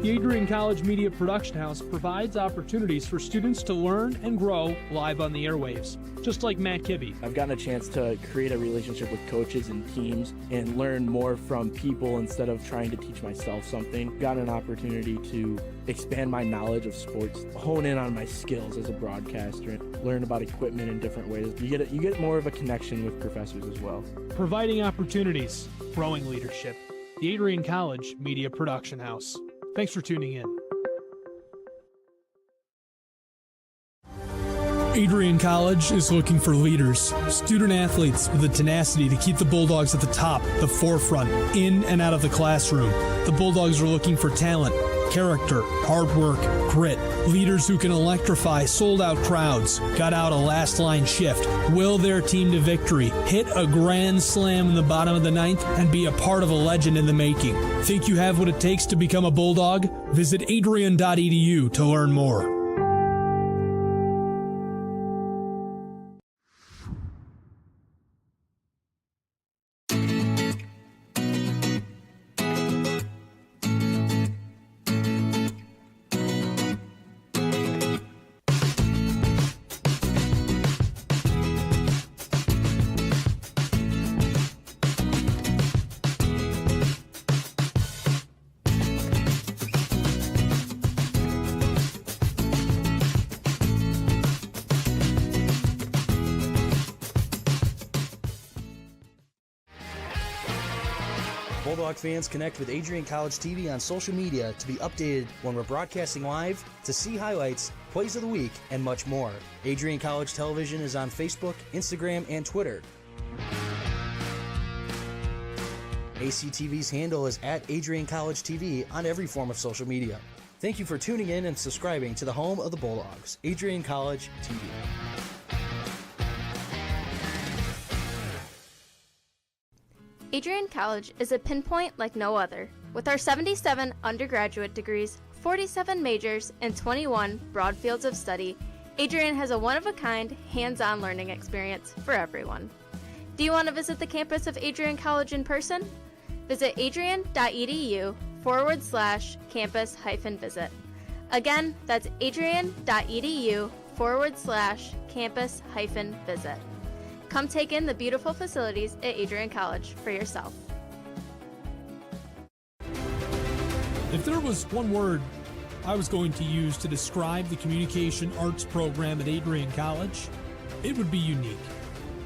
The Adrian College Media Production House provides opportunities for students to learn and grow live on the airwaves, just like Matt Kibbe. I've gotten a chance to create a relationship with coaches and teams and learn more from people instead of trying to teach myself something. Gotten an opportunity to expand my knowledge of sports, hone in on my skills as a broadcaster, and learn about equipment in different ways. You get more of a connection with professors as well. Providing opportunities, growing leadership. The Adrian College Media Production House. Thanks for tuning in. Adrian College is looking for leaders, student athletes with the tenacity to keep the Bulldogs at the top, the forefront, in and out of the classroom. The Bulldogs are looking for talent, character, hard work, grit, leaders who can electrify sold-out crowds, gut out a last-line shift, will their team to victory, hit a grand slam in the bottom of the ninth, and be a part of a legend in the making. Think you have what it takes to become a Bulldog? Visit adrian.edu to learn more. Bulldog fans, connect with Adrian College TV on social media to be updated when we're broadcasting live, to see highlights, plays of the week, and much more. Adrian College Television is on Facebook, Instagram, and Twitter. ACTV's handle is at Adrian College TV on every form of social media. Thank you for tuning in and subscribing to the home of the Bulldogs, Adrian College TV. Adrian College is a pinpoint like no other. With our 77 undergraduate degrees, 47 majors, and 21 broad fields of study, Adrian has a one-of-a-kind, hands-on learning experience for everyone. Do you want to visit the campus of Adrian College in person? Visit adrian.edu/campus-visit. Again, that's adrian.edu/campus-visit. Come take in the beautiful facilities at Adrian College for yourself. If there was one word I was going to use to describe the communication arts program at Adrian College, it would be unique.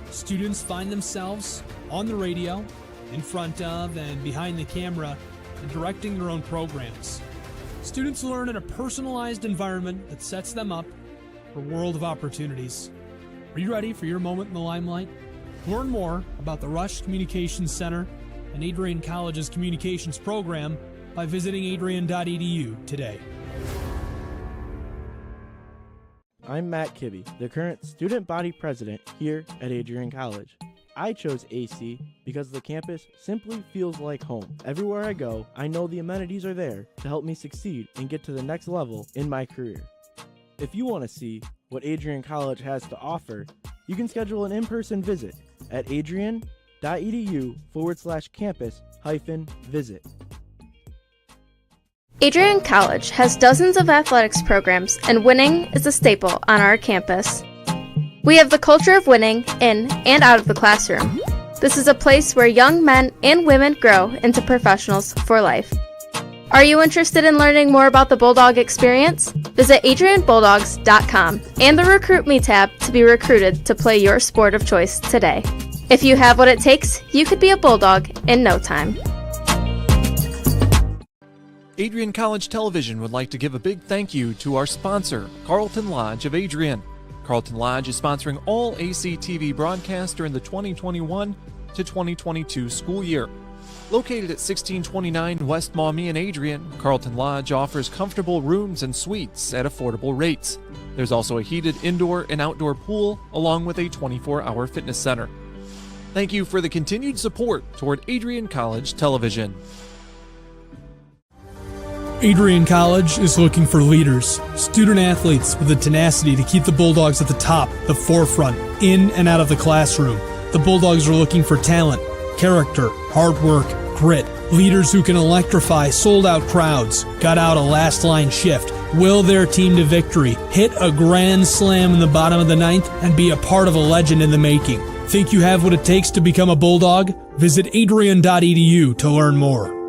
Students find themselves on the radio, in front of and behind the camera, and directing their own programs. Students learn in a personalized environment that sets them up for a world of opportunities. Are you ready for your moment in the limelight? Learn more about the Rush Communications Center and Adrian College's communications program by visiting adrian.edu today. I'm Matt Kibbe, the current student body president here at Adrian College. I chose AC because the campus simply feels like home. Everywhere I go, I know the amenities are there to help me succeed and get to the next level in my career. If you want to see what Adrian College has to offer, you can schedule an in-person visit at adrian.edu/campus-visit. Adrian College has dozens of athletics programs, and winning is a staple on our campus. We have the culture of winning in and out of the classroom. This is a place where young men and women grow into professionals for life. Are you interested in learning more about the Bulldog experience? Visit adrianbulldogs.com and the Recruit Me tab to be recruited to play your sport of choice today. If you have what it takes, you could be a Bulldog in no time. Adrian College Television would like to give a big thank you to our sponsor, Carlton Lodge of Adrian. Carlton Lodge is sponsoring all ACTV broadcasts during the 2021 to 2022 school year. Located at 1629 West Maumee in Adrian, Carlton Lodge offers comfortable rooms and suites at affordable rates. There's also a heated indoor and outdoor pool, along with a 24-hour fitness center. Thank you for the continued support toward Adrian College Television. Adrian College is looking for leaders, student athletes with the tenacity to keep the Bulldogs at the top, the forefront, in and out of the classroom. The Bulldogs are looking for talent, character, hard work, grit, leaders who can electrify sold-out crowds, gut out a last-line shift, will their team to victory, hit a grand slam in the bottom of the ninth, and be a part of a legend in the making. Think you have what it takes to become a Bulldog? Visit adrian.edu to learn more.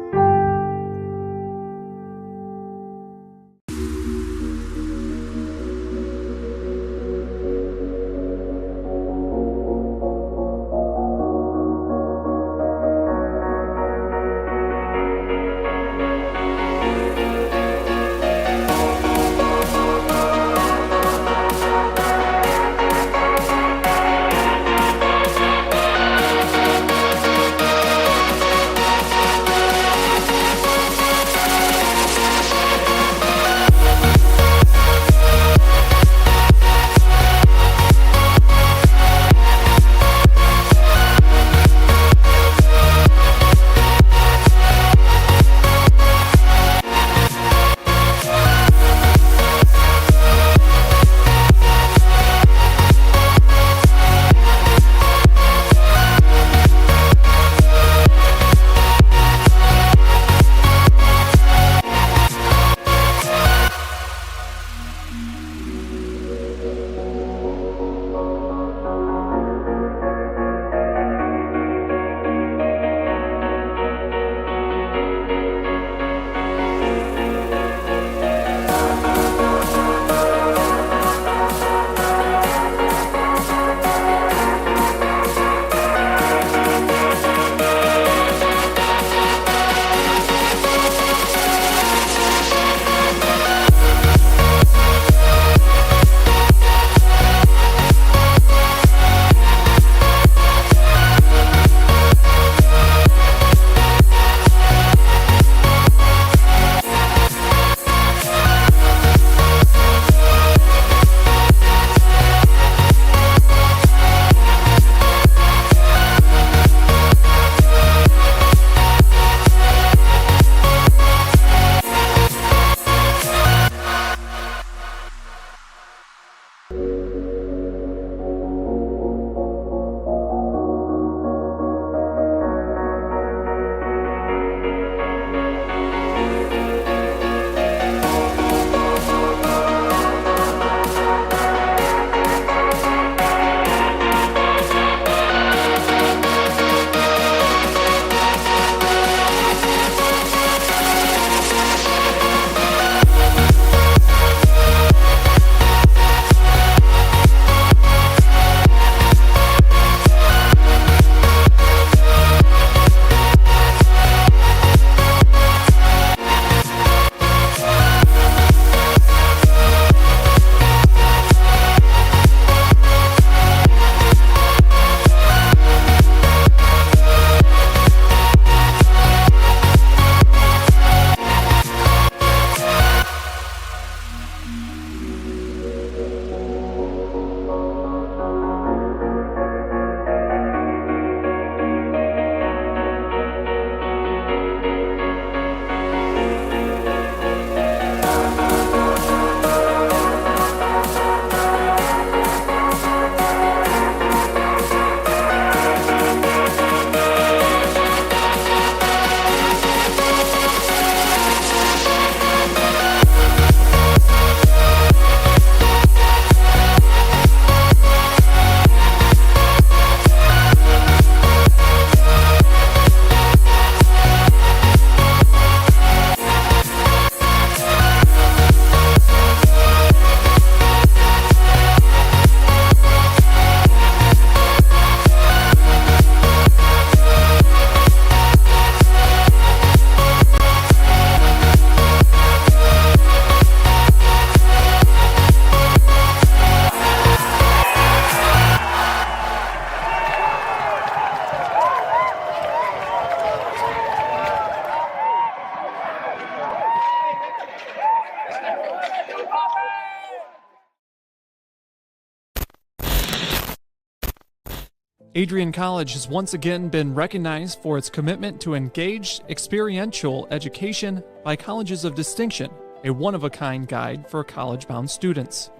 Adrian College has once again been recognized for its commitment to engaged, experiential education by Colleges of Distinction, a one-of-a-kind guide for college-bound students.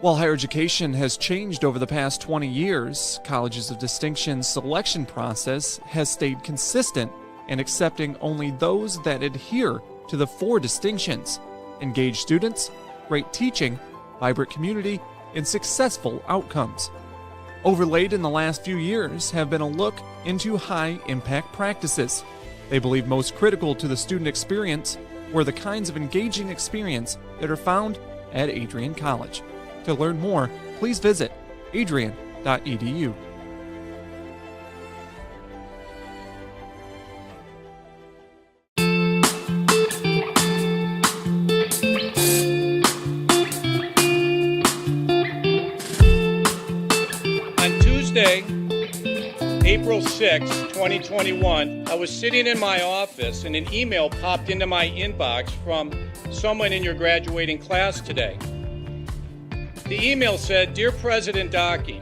While higher education has changed over the past 20 years, Colleges of Distinction's selection process has stayed consistent and accepting only those that adhere to the 4 distinctions: engaged students, great teaching, vibrant community, and successful outcomes. Overlaid in the last few years have been a look into high-impact practices. They believe most critical to the student experience were the kinds of engaging experience that are found at Adrian College. To learn more, please visit adrian.edu. On Tuesday, April 6, 2021, I was sitting in my office and an email popped into my inbox from someone in your graduating class today. The email said, "Dear President Dockey,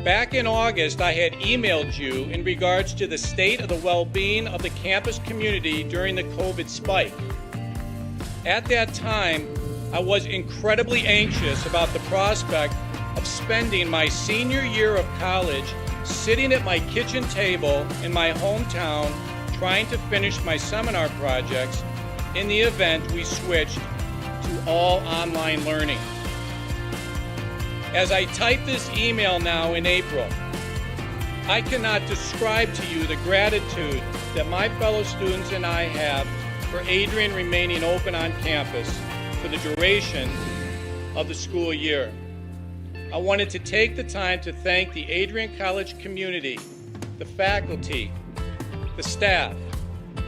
back in August I had emailed you in regards to the state of the well-being of the campus community during the COVID spike. At that time, I was incredibly anxious about the prospect of spending my senior year of college sitting at my kitchen table in my hometown trying to finish my seminar projects in the event we switched to all online learning. As I type this email now in April, I cannot describe to you the gratitude that my fellow students and I have for Adrian remaining open on campus for the duration of the school year. I wanted to take the time to thank the Adrian College community, the faculty, the staff,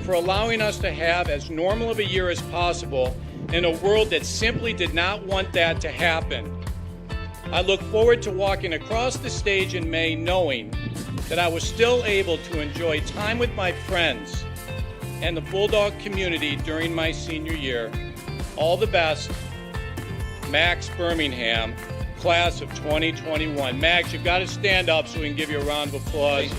for allowing us to have as normal of a year as possible in a world that simply did not want that to happen. I look forward to walking across the stage in May knowing that I was still able to enjoy time with my friends and the Bulldog community during my senior year. All the best, Max Birmingham, class of 2021. Max, you've got to stand up so we can give you a round of applause.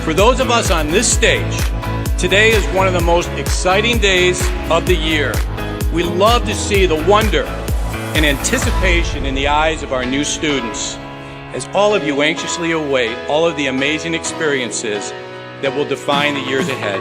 For those of us on this stage, today is one of the most exciting days of the year. We love to see the wonder and anticipation in the eyes of our new students, as all of you anxiously await all of the amazing experiences that will define the years ahead.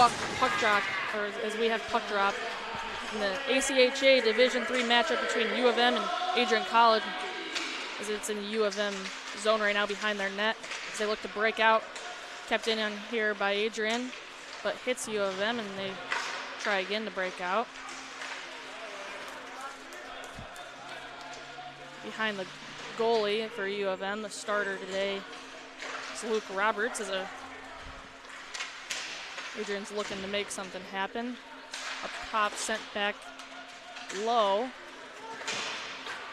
puck drop, or as we have puck drop, in the ACHA Division III matchup between U of M and Adrian College, as it's in the U of M zone right now behind their net. As they look to break out, kept in on here by Adrian, but hits U of M, and they try again to break out. Behind the goalie for U of M, the starter today is Luke Roberts. Adrian's looking to make something happen. A pop sent back low.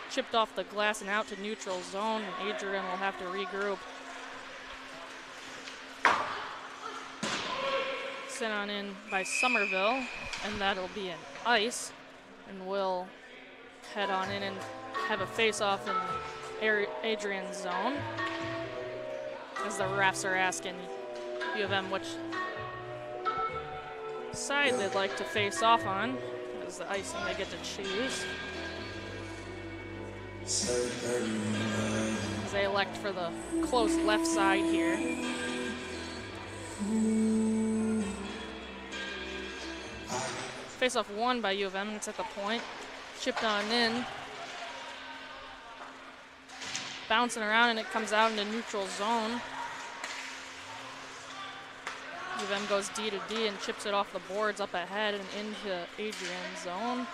Chipped off the glass and out to neutral zone, and Adrian will have to regroup. Sent on in by Somerville, and that'll be an ice. And we'll head on in and have a face-off in Adrian's zone, as the refs are asking U of M which side they'd like to face off on, as the icing they get to choose. As they elect for the close left side here. Face-off won by U of M, it's at the point. Chipped on in. Bouncing around, and it comes out into neutral zone. U of M goes D to D and chips it off the boards up ahead and into Adrian's zone.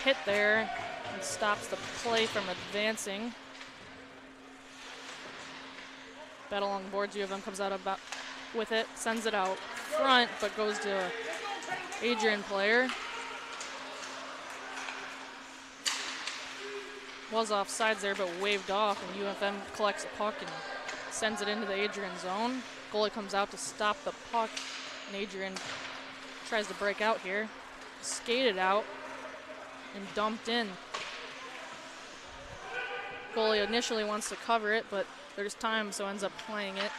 Hit there and stops the play from advancing. Battle along the boards, U of M comes out about with it, sends it out front, but goes to an Adrian player. Was off sides there, but waved off, and U of M collects the puck and sends it into the Adrian zone. Goalie comes out to stop the puck, and Adrian tries to break out here. Skated out and dumped in. Goalie initially wants to cover it, but there's time, so ends up playing it.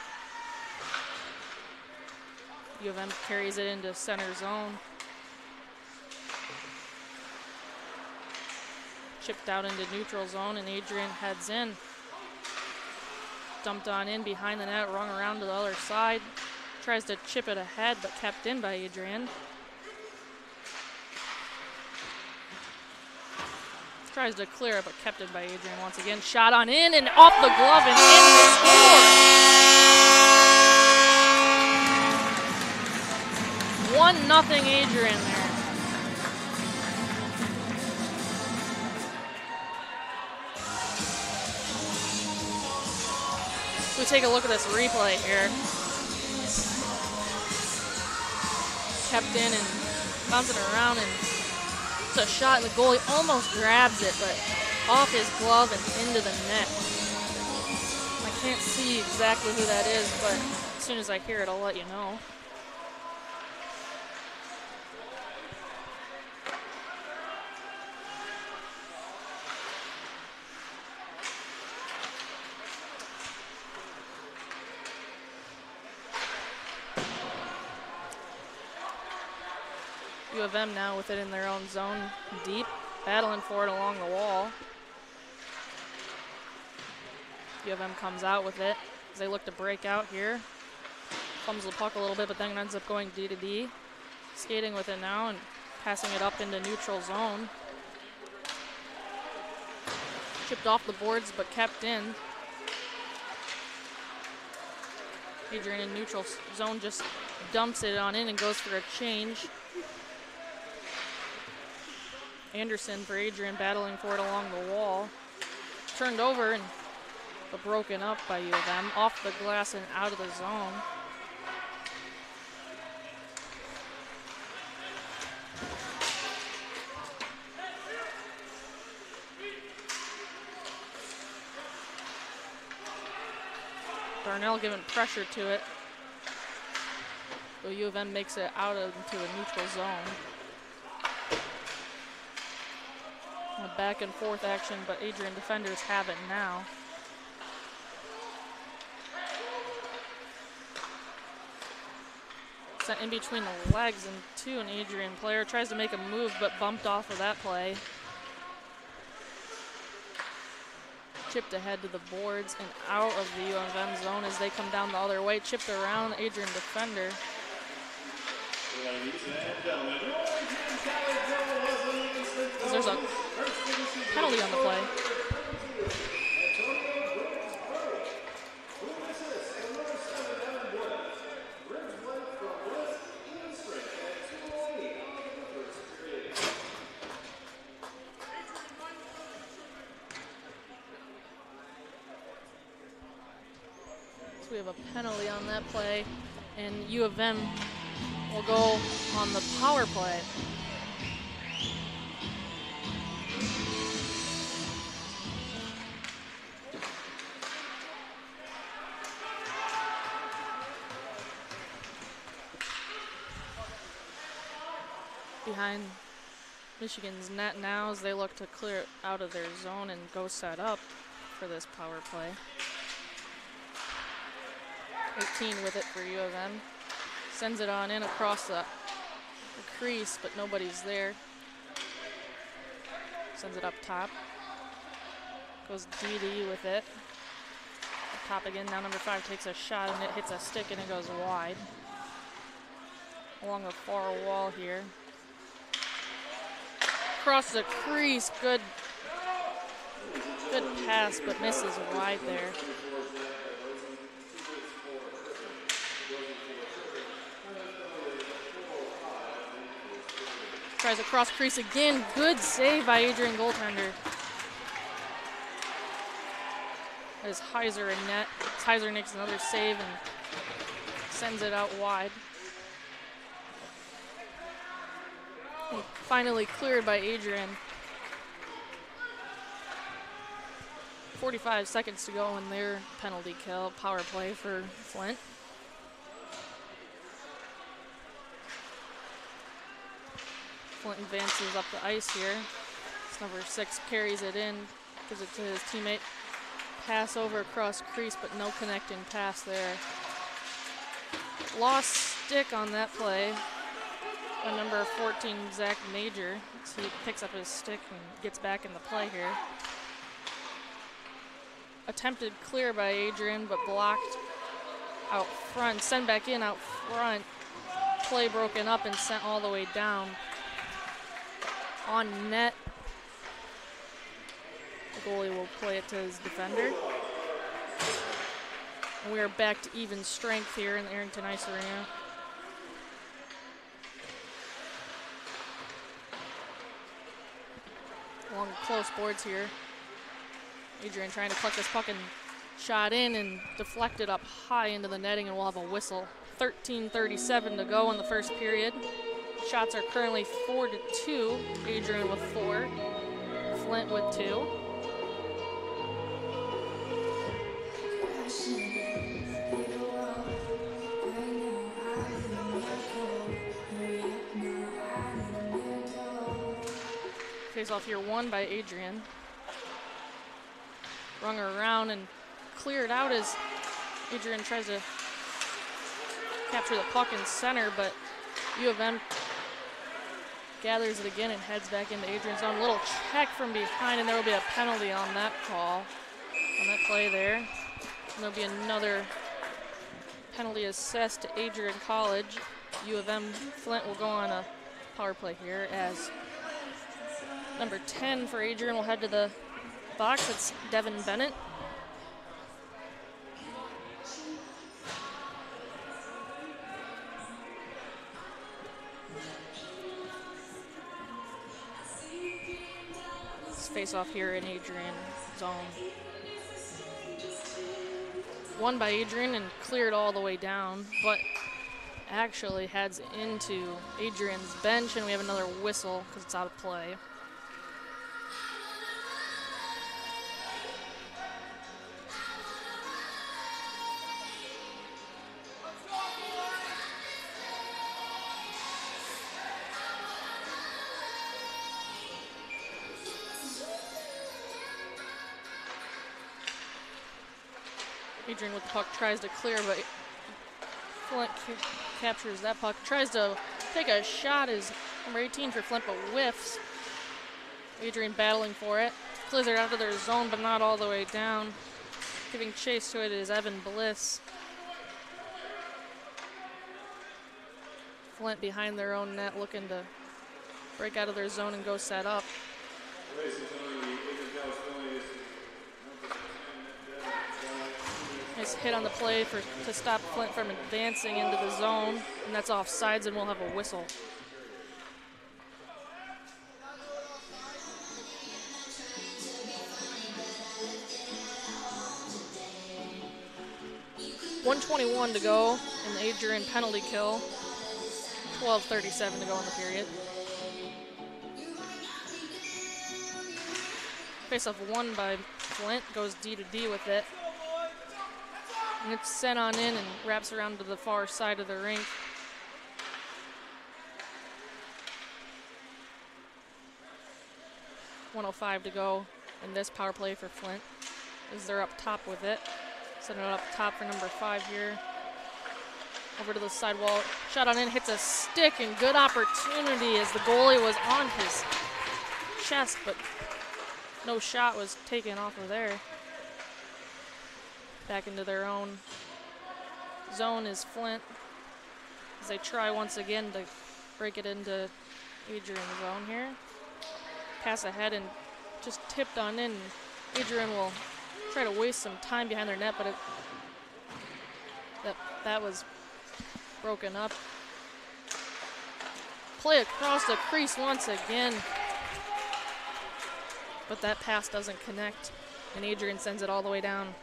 U of M carries it into center zone. Chipped out into neutral zone, and Adrian heads in. Dumped on in behind the net, rung around to the other side. Tries to chip it ahead, but kept in by Adrian. Tries to clear it, but kept in by Adrian once again. Shot on in and off the glove and in to score. 1-0 Adrian there. We take a look at this replay here. Kept in and bouncing around, and it's a shot, and the goalie almost grabs it, but off his glove and into the net. I can't see exactly who that is, but as soon as I hear it, I'll let you know. U of M now with it in their own zone, deep, battling for it along the wall. U of M comes out with it as they look to break out here. Thumbs the puck a little bit, but then ends up going D to D. Skating with it now and passing it up into neutral zone. Chipped off the boards, but kept in. Adrian in neutral zone just dumps it on in and goes for a change. Anderson for Adrian, battling for it along the wall. Turned over and broken up by U of M, off the glass and out of the zone. Darnell giving pressure to it. So U of M makes it out into a neutral zone. A back and forth action, but Adrian defenders have it now. Sent in between the legs and to an Adrian player. Tries to make a move, but bumped off of that play. Chipped ahead to the boards and out of the U of M zone as they come down the other way. Chipped around Adrian defender. There's a penalty on the play. So we have a penalty on that play, and U of M will go on the power play. Behind Michigan's net now as they look to clear it out of their zone and go set up for this power play. 18 with it for U of M. Sends it on in across the crease, but nobody's there. Sends it up top. Goes DD with it. Up top again, now number 5 takes a shot and it hits a stick and it goes wide. Along the far wall here. Across the crease, good pass, but misses wide there. Tries across crease again, good save by Adrian goaltender. As Heiser in net, Heiser makes another save and sends it out wide. Finally cleared by Adrian. 45 seconds to go in their penalty kill power play for Flint. Flint advances up the ice here. It's number 6 carries it in, gives it to his teammate. Pass over across crease, but no connecting pass there. Lost stick on that play. Number 14, Zach Major. So he picks up his stick and gets back in the play here. Attempted clear by Adrian, but blocked out front. Send back in out front. Play broken up and sent all the way down. On net. The goalie will play it to his defender. And we are back to even strength here in the Arrington Ice Arena. Along the close boards here. Adrian trying to clutch this puck and shot in and deflected up high into the netting, and we'll have a whistle. 13:37 to go in the first period. Shots are currently 4-2. Adrian with 4. Flint with 2. Face off here won by Adrian. Rung around and cleared out as Adrian tries to capture the puck in center, but U of M gathers it again and heads back into Adrian's zone. Little check from behind, and there will be a penalty on that call, on that play there. And there'll be another penalty assessed to Adrian College. U of M Flint will go on a power play here as number 10 for Adrian will head to the box. It's Devin Bennett. Face off here in Adrian's zone. Won by Adrian and cleared all the way down, but actually heads into Adrian's bench, and we have another whistle because it's out of play. Adrian with the puck tries to clear, but Flint captures that puck. Tries to take a shot as number 18 for Flint, but whiffs. Adrian battling for it. Clears it out of their zone, but not all the way down. Giving chase to it is Evan Bliss. Flint behind their own net looking to break out of their zone and go set up. Nice hit on the play to stop Flint from advancing into the zone, and that's offsides, and we'll have a whistle. .121 to go in the Adrian penalty kill. 12:37 to go in the period. Face-off won by Flint, goes D to D with it. And it's sent on in and wraps around to the far side of the rink. .105 to go in this power play for Flint as they're up top with it. Setting it up top for number 5 here. Over to the sidewall. Shot on in, hits a stick, and good opportunity as the goalie was on his chest, but no shot was taken off of there. Back into their own zone is Flint as they try once again to break it into Adrian's zone here. Pass ahead and just tipped on in. Adrian will try to waste some time behind their net, but that was broken up. Play across the crease once again, but that pass doesn't connect, and Adrian sends it all the way down.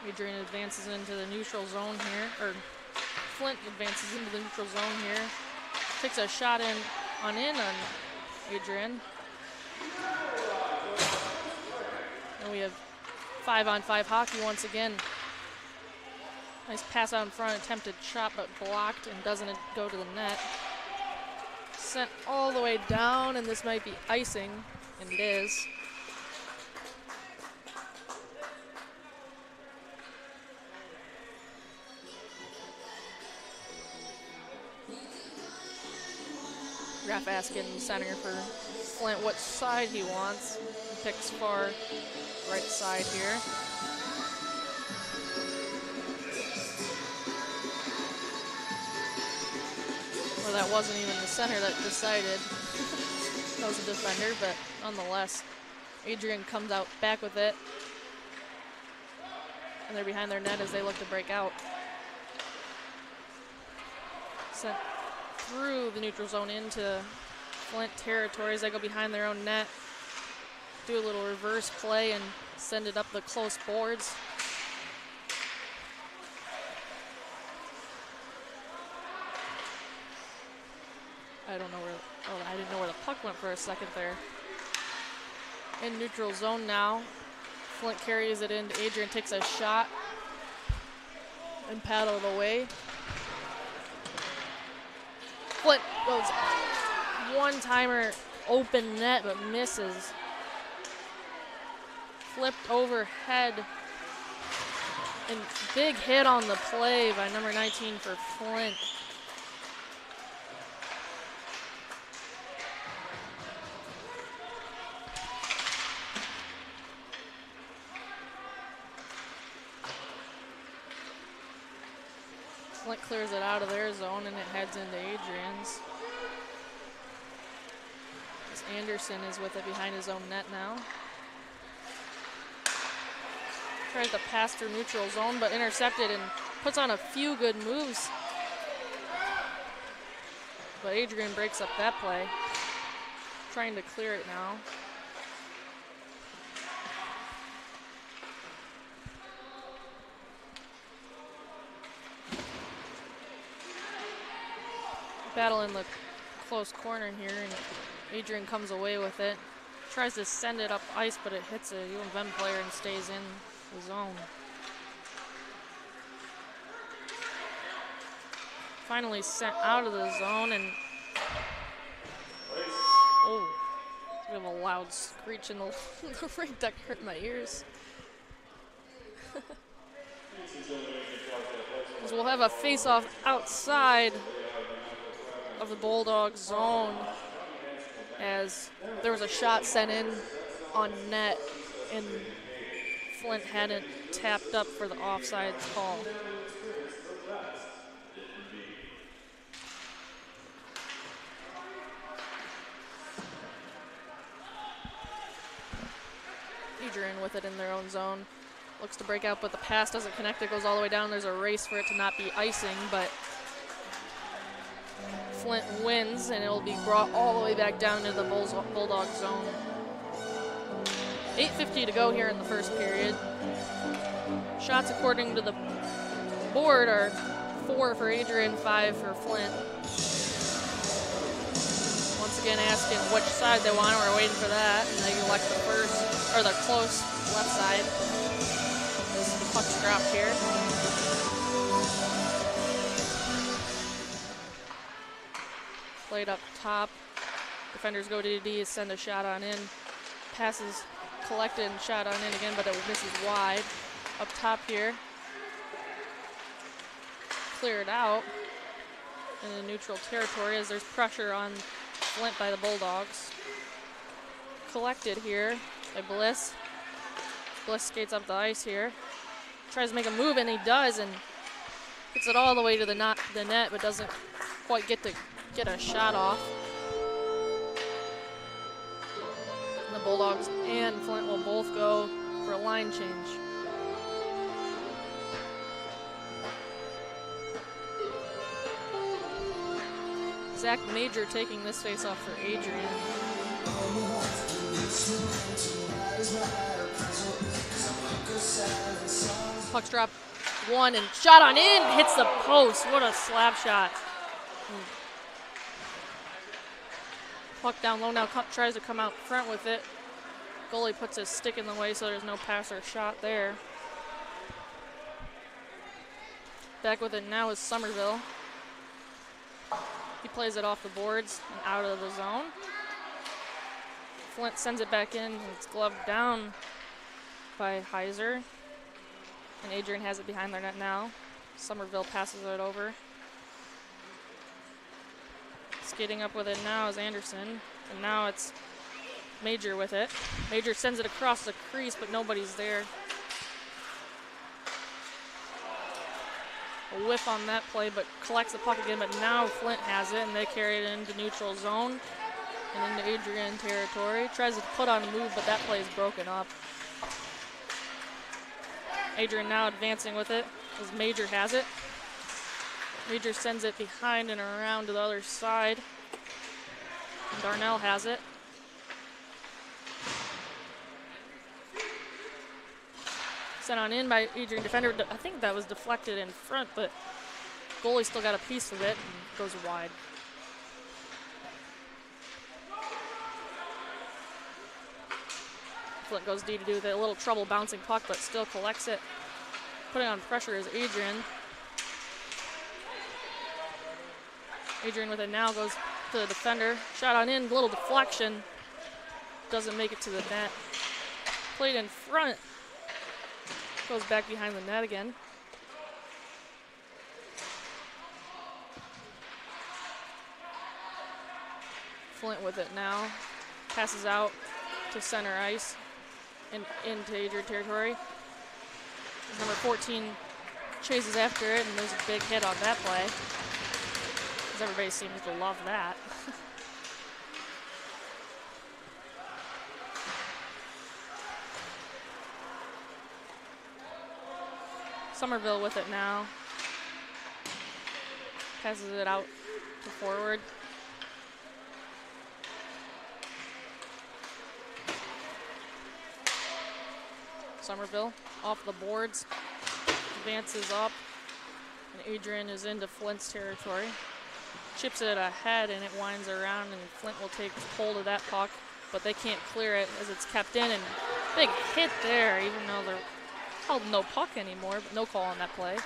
Adrian advances into the neutral zone here, or Flint advances into the neutral zone here. Takes a shot on Adrian. And we have 5-on-5 hockey once again. Nice pass out in front, attempted shot, but blocked and doesn't go to the net. Sent all the way down, and this might be icing, and it is. Ref asking center for Flint what side he wants. He picks far right side here. Well, that wasn't even the center that decided. That was a defender, but nonetheless, Adrian comes out back with it. And they're behind their net as they look to break out. Sent through the neutral zone into Flint territory as they go behind their own net. Do a little reverse play and send it up the close boards. I don't know where, I didn't know where the puck went for a second there. In neutral zone now. Flint carries it in. Adrian takes a shot and paddled away. Flint goes one-timer open net but misses. Flipped overhead. And big hit on the play by number 19 for Flint. Flint clears it out of their zone and it heads into Adrian's. As Anderson is with it behind his own net now. Tries to pass through neutral zone but intercepted and puts on a few good moves. But Adrian breaks up that play. Trying to clear it now. Battle in the close corner here, and Adrian comes away with it. Tries to send it up ice, but it hits a U of M player and stays in the zone. Finally sent out of the zone, and oh, we have a loud screech in the rink that hurt my ears. So we'll have a face-off outside of the Bulldogs zone as there was a shot sent in on net, and Flint hadn't tapped up for the offsides call. Adrian with it in their own zone. Looks to break out, but the pass doesn't connect. It goes all the way down. There's a race for it to not be icing, but Flint wins, and it'll be brought all the way back down to the Bulldog zone. 8:50 to go here in the first period. Shots according to the board are 4 for Adrian, 5 for Flint. Once again asking which side they want. We're waiting for that. And they elect the first, or the close left side. As the puck's dropped here. Played up top. Defenders go to D, send a shot on in. Passes collected and shot on in again, but it misses wide. Up top here. Cleared out in the neutral territory as there's pressure on Flint by the Bulldogs. Collected here by Bliss. Bliss skates up the ice here. Tries to make a move, and he does, and gets it all the way to the net, but doesn't quite get a shot off. And the Bulldogs and Flint will both go for a line change. Zach Major taking this face-off for Adrian. Puck's dropped 1 and shot on in, hits the post. What a slap shot. Puck down low now, tries to come out front with it. Goalie puts his stick in the way, so there's no pass or shot there. Back with it now is Somerville. He plays it off the boards and out of the zone. Flint sends it back in, and it's gloved down by Heiser. And Adrian has it behind their net now. Somerville passes it over. Skating up with it now is Anderson, and now it's Major with it. Major sends it across the crease, but nobody's there. A whiff on that play, but collects the puck again, but now Flint has it, and they carry it into neutral zone and into Adrian territory. Tries to put on a move, but that play is broken up. Adrian now advancing with it as Major has it. Major sends it behind and around to the other side. And Darnell has it. Sent on in by Adrian defender. I think that was deflected in front, but goalie still got a piece of it and goes wide. Flint goes D to do with it. A little trouble bouncing puck, but still collects it. Putting on pressure is Adrian. Adrian with it now goes to the defender. Shot on in, little deflection. Doesn't make it to the net. Played in front. Goes back behind the net again. Flint with it now. Passes out to center ice and into Adrian territory. Number 14 chases after it, and there's a big hit on that play. Because everybody seems to love that. Somerville with it now. Passes it out to forward. Somerville off the boards. Advances up. And Adrian is into Flint's territory. Chips it ahead and it winds around, and Flint will take hold of that puck, but they can't clear it as it's kept in, and big hit there, even though they're held no puck anymore, but no call on that play.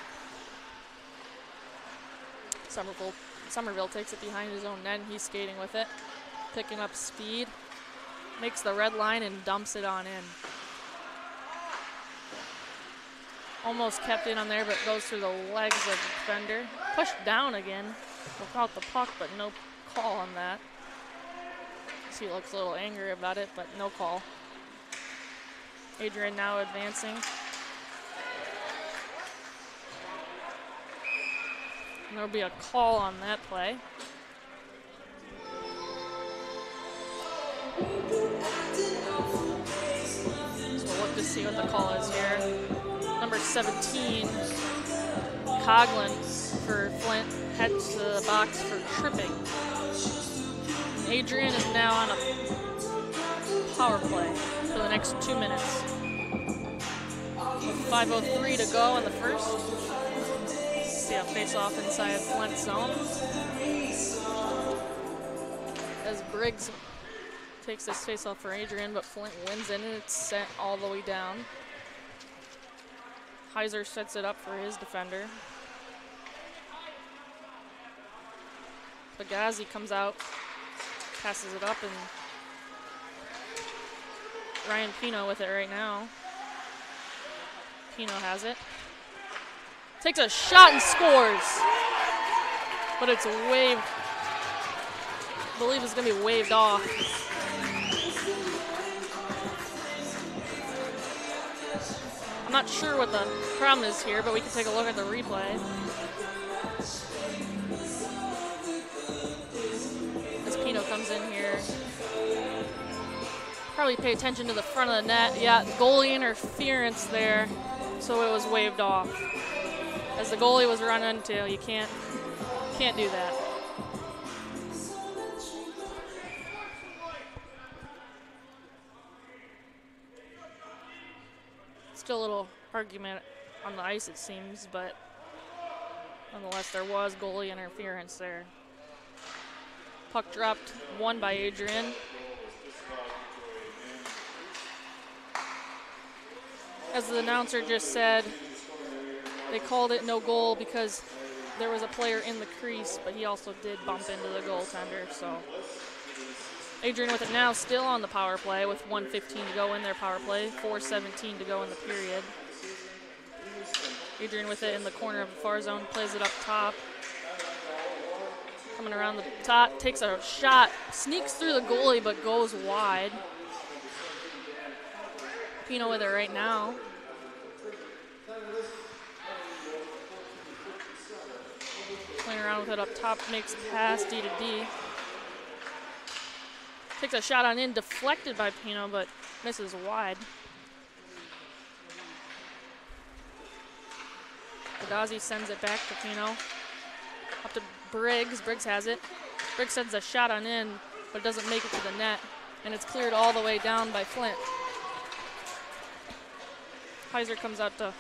Somerville takes it behind his own net, and he's skating with it, picking up speed, makes the red line and dumps it on in. Almost kept in on there, but goes through the legs of the defender. Pushed down again without the puck, but no call on that. He looks a little angry about it, but no call. Adrian now advancing. And there'll be a call on that play. So we'll look to see what the call is here. Number 17, Coughlin for Flint, heads to the box for tripping. And Adrian is now on a power play for the next 2 minutes. With 5:03 to go in the first. See a face-off inside Flint zone. As Briggs takes this face-off for Adrian, but Flint wins it, and it's sent all the way down. Heiser sets it up for his defender. Bagazi comes out, passes it up, and Ryan Pino with it right now. Pino has it. Takes a shot and scores. But it's waved. I believe it's going to be waved off. I'm not sure what the problem is here, but we can take a look at the replay. As Pino comes in here. Probably pay attention to the front of the net. Yeah, goalie interference there, so it was waved off. As the goalie was run into, you can't do that. Still a little argument on the ice, it seems, but nonetheless, there was goalie interference there. Puck dropped, won by Adrian. As the announcer just said, they called it no goal because there was a player in the crease, but he also did bump into the goaltender. So Adrian with it now, still on the power play with 1:15 to go in their power play, 4:17 to go in the period. Adrian with it in the corner of the far zone, plays it up top. Coming around the top, takes a shot, sneaks through the goalie, but goes wide. Pino with it right now. Playing around with it up top, makes a pass D to D. Takes a shot on in, deflected by Pino, but misses wide. Bagazi sends it back to Pino. Up to Briggs. Briggs has it. Briggs sends a shot on in, but doesn't make it to the net. And it's cleared all the way down by Flint. Heiser comes out to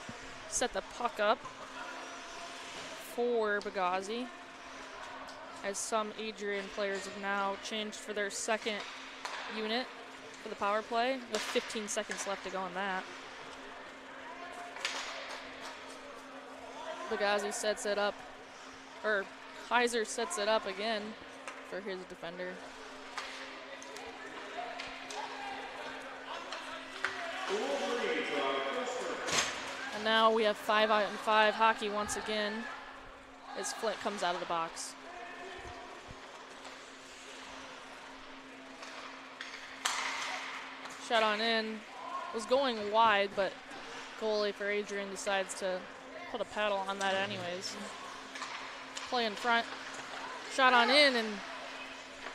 set the puck up for Bagazi, as some Adrian players have now changed for their second unit for the power play, with 15 seconds left to go on that. Bagazi sets it up, or Heiser sets it up again for his defender. And now we have 5-on-5 hockey once again as Flint comes out of the box. Shot on in, was going wide, but goalie for Adrian decides to put a paddle on that anyways. Play in front, shot on in, and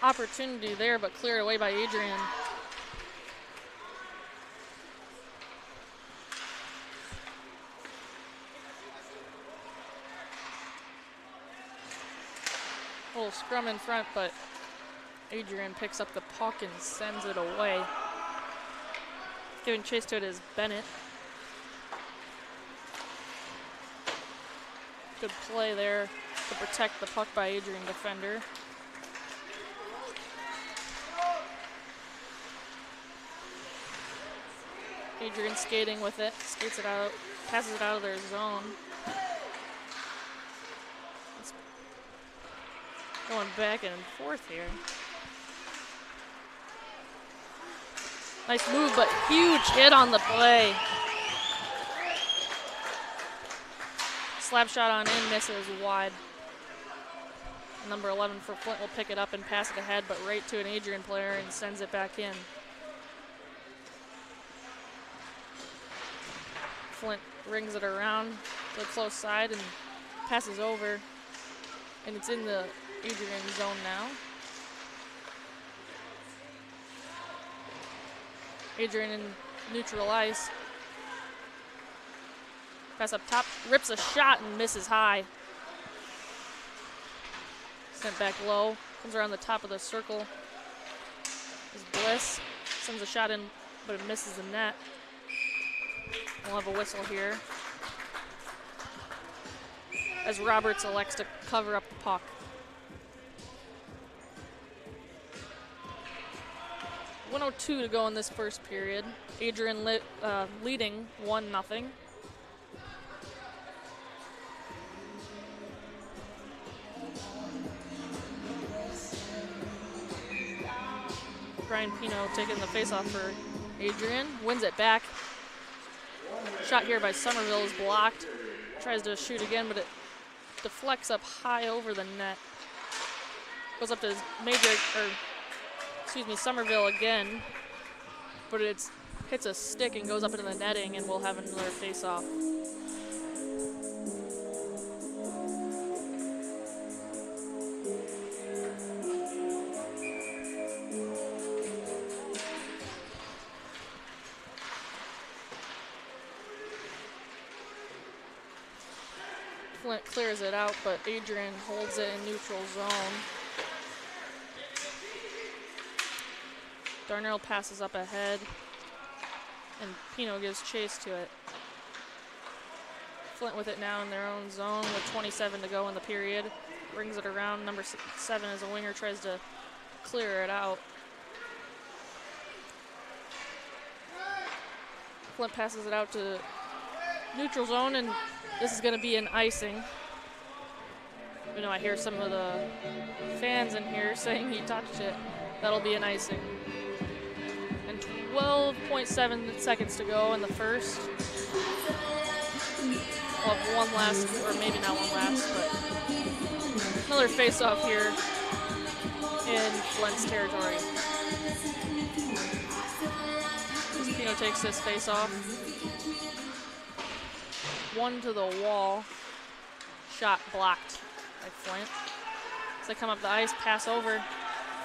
opportunity there, but cleared away by Adrian. A little scrum in front, but Adrian picks up the puck and sends it away. Giving chase to it is Bennett. Good play there to protect the puck by Adrian defender. Adrian skating with it, skates it out, passes it out of their zone. It's going back and forth here. Nice move, but huge hit on the play. Slap shot on in, misses wide. Number 11 for Flint will pick it up and pass it ahead, but right to an Adrian player and sends it back in. Flint rings it around to the close side and passes over. And it's in the Adrian zone now. Adrian in neutral ice. Pass up top, rips a shot and misses high. Sent back low, comes around the top of the circle. Is Bliss, sends a shot in, but it misses the net. We'll have a whistle here as Roberts elects to cover up the puck. .102 to go in this first period. Adrian leading 1-0. Brian Pino taking the faceoff for Adrian, wins it back. Shot here by Somerville is blocked. Tries to shoot again, but it deflects up high over the net. Goes up to Somerville again, but it hits a stick and goes up into the netting, and we'll have another face-off. Flint clears it out, but Adrian holds it in neutral zone. Darnell passes up ahead, and Pino gives chase to it. Flint with it now in their own zone with 27 to go in the period. Brings it around. Number 7 as a winger tries to clear it out. Flint passes it out to neutral zone, and this is going to be an icing. You know, I hear some of the fans in here saying he touched it. That'll be an icing. And 12.7 seconds to go in the first. We'll have one last, or maybe not one last, but another face-off here in Flint's territory. Pino takes this face-off. One to the wall. Shot blocked by Flint. As they come up the ice, pass over.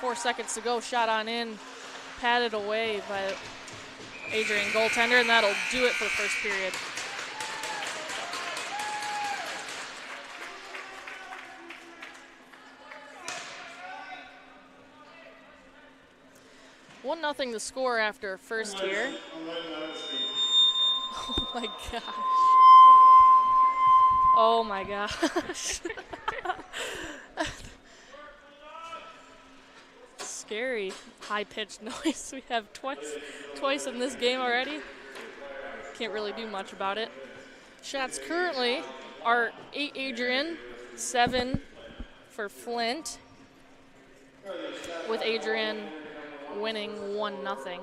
4 seconds to go. Shot on in. Patted away by Adrian goaltender, and that'll do it for the first period. One nothing to score after first here. Oh my gosh. Oh my gosh. Scary high-pitched noise we have twice in this game already. Can't really do much about it. Shots currently are 8 Adrian, 7 for Flint, with Adrian winning 1-0.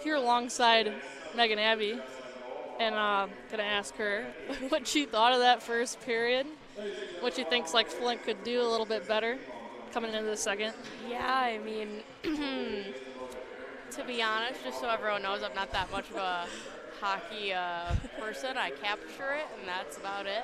Here alongside Megan Abbey, and gonna ask her what she thought of that first period, what she thinks like Flint could do a little bit better coming into the second. Yeah, I mean, to be honest, just so everyone knows, I'm not that much of a hockey person. I capture it, and that's about it.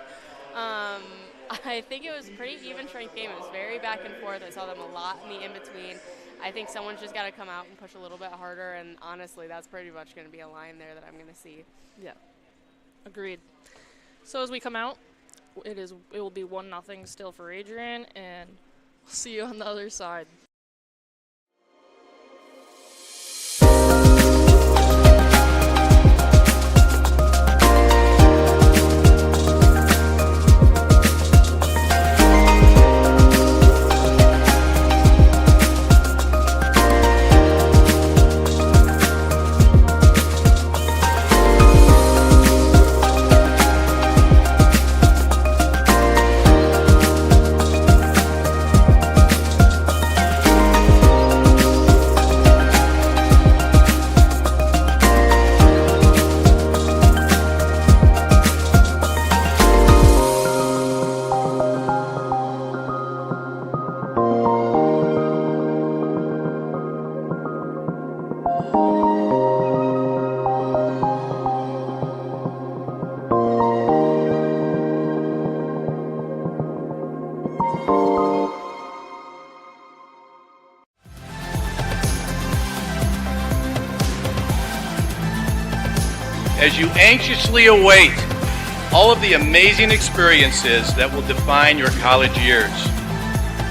I think it was a pretty even strength game. It was very back and forth. I saw them a lot in the in-between. I think someone's just got to come out and push a little bit harder, and honestly, that's pretty much going to be a line there that I'm going to see. Yeah, agreed. So as we come out, it will be 1-0 still for Adrian, and we'll see you on the other side. As you anxiously await all of the amazing experiences that will define your college years,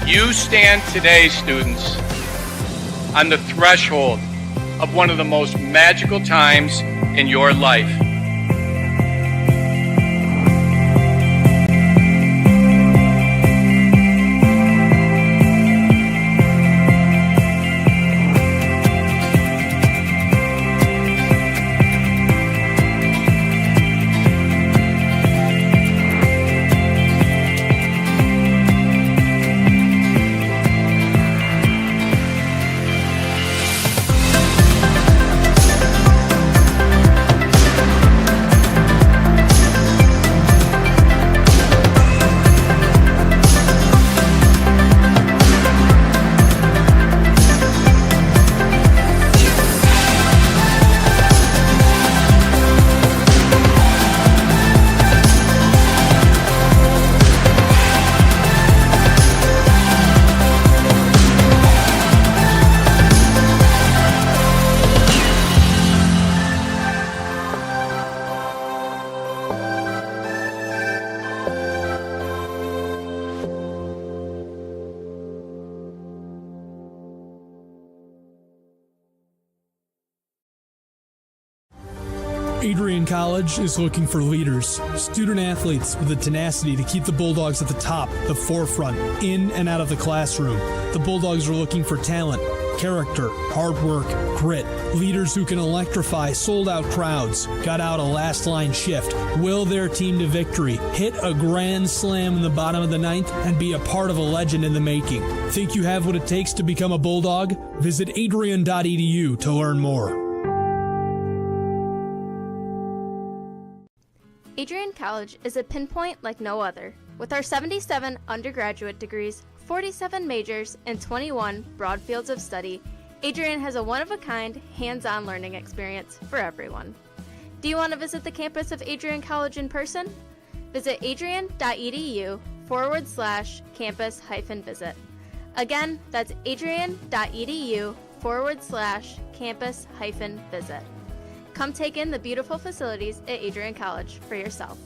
you stand today, students, on the threshold of one of the most magical times in your life. Adrian College is looking for leaders, student athletes with the tenacity to keep the Bulldogs at the top, the forefront, in and out of the classroom. The Bulldogs are looking for talent, character, hard work, grit, leaders who can electrify sold-out crowds, got out a last-line shift, will their team to victory, hit a grand slam in the bottom of the ninth, and be a part of a legend in the making. Think you have what it takes to become a Bulldog? Visit adrian.edu to learn more. Adrian College is a pinpoint like no other. With our 77 undergraduate degrees, 47 majors, and 21 broad fields of study, Adrian has a one-of-a-kind, hands-on learning experience for everyone. Do you want to visit the campus of Adrian College in person? Visit adrian.edu/campus-visit. Again, that's adrian.edu/campus-visit. Come take in the beautiful facilities at Adrian College for yourself.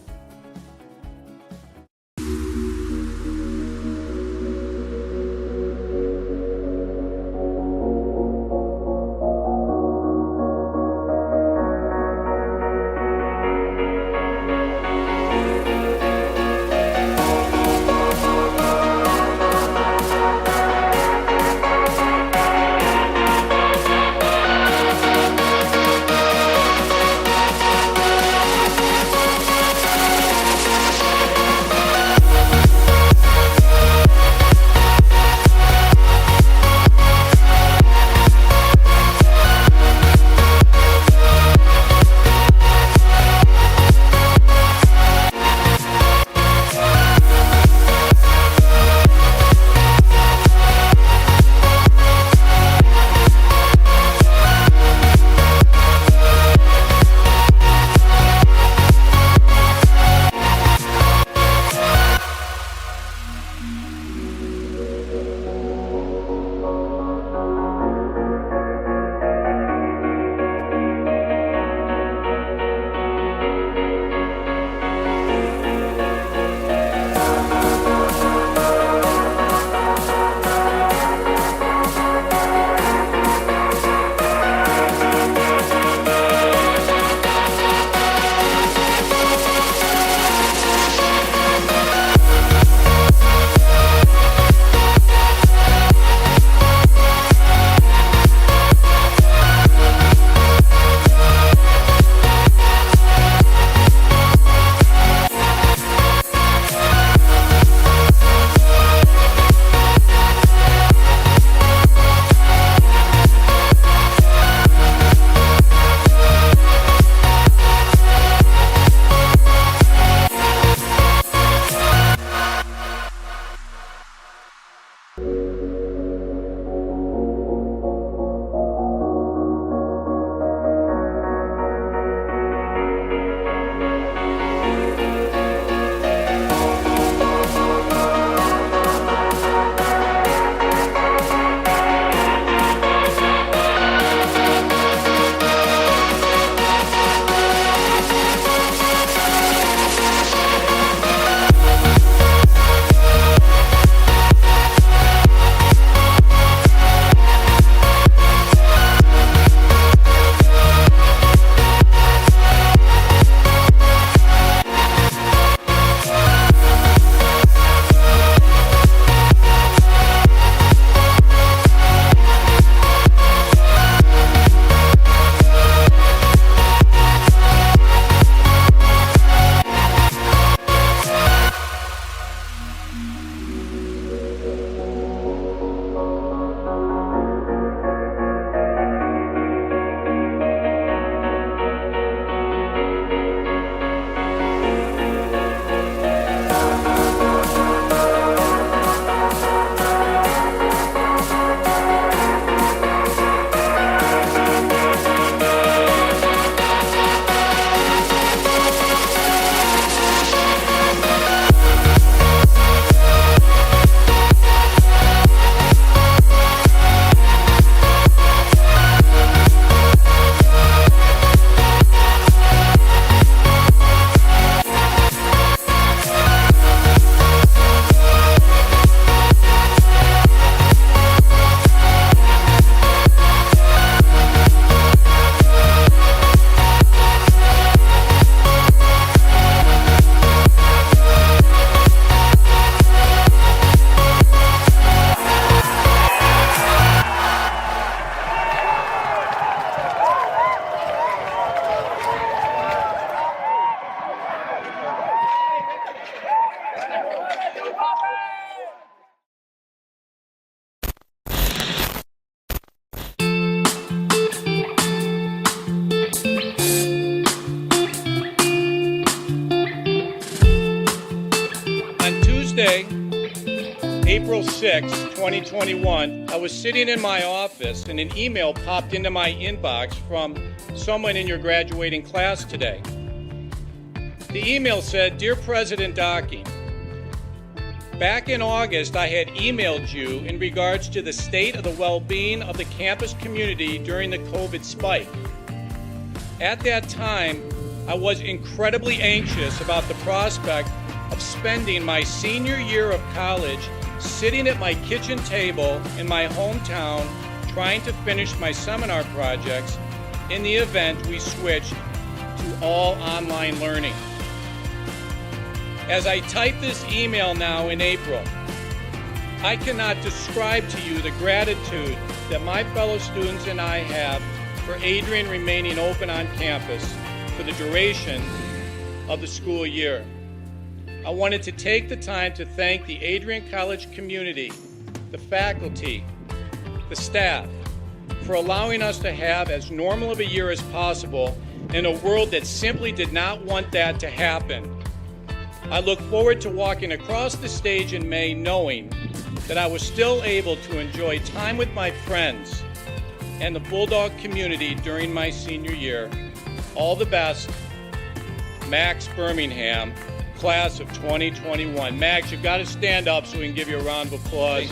Monday, April 6, 2021, I was sitting in my office and an email popped into my inbox from someone in your graduating class today. The email said, "Dear President Docking, back in August, I had emailed you in regards to the state of the well-being of the campus community during the COVID spike. At that time, I was incredibly anxious about the prospect of spending my senior year of college sitting at my kitchen table in my hometown trying to finish my seminar projects in the event we switched to all online learning. As I type this email now in April, I cannot describe to you the gratitude that my fellow students and I have for Adrian remaining open on campus for the duration of the school year. I wanted to take the time to thank the Adrian College community, the faculty, the staff, for allowing us to have as normal of a year as possible in a world that simply did not want that to happen. I look forward to walking across the stage in May knowing that I was still able to enjoy time with my friends and the Bulldog community during my senior year. All the best, Max Birmingham, class of 2021. Max, you've got to stand up so we can give you a round of applause.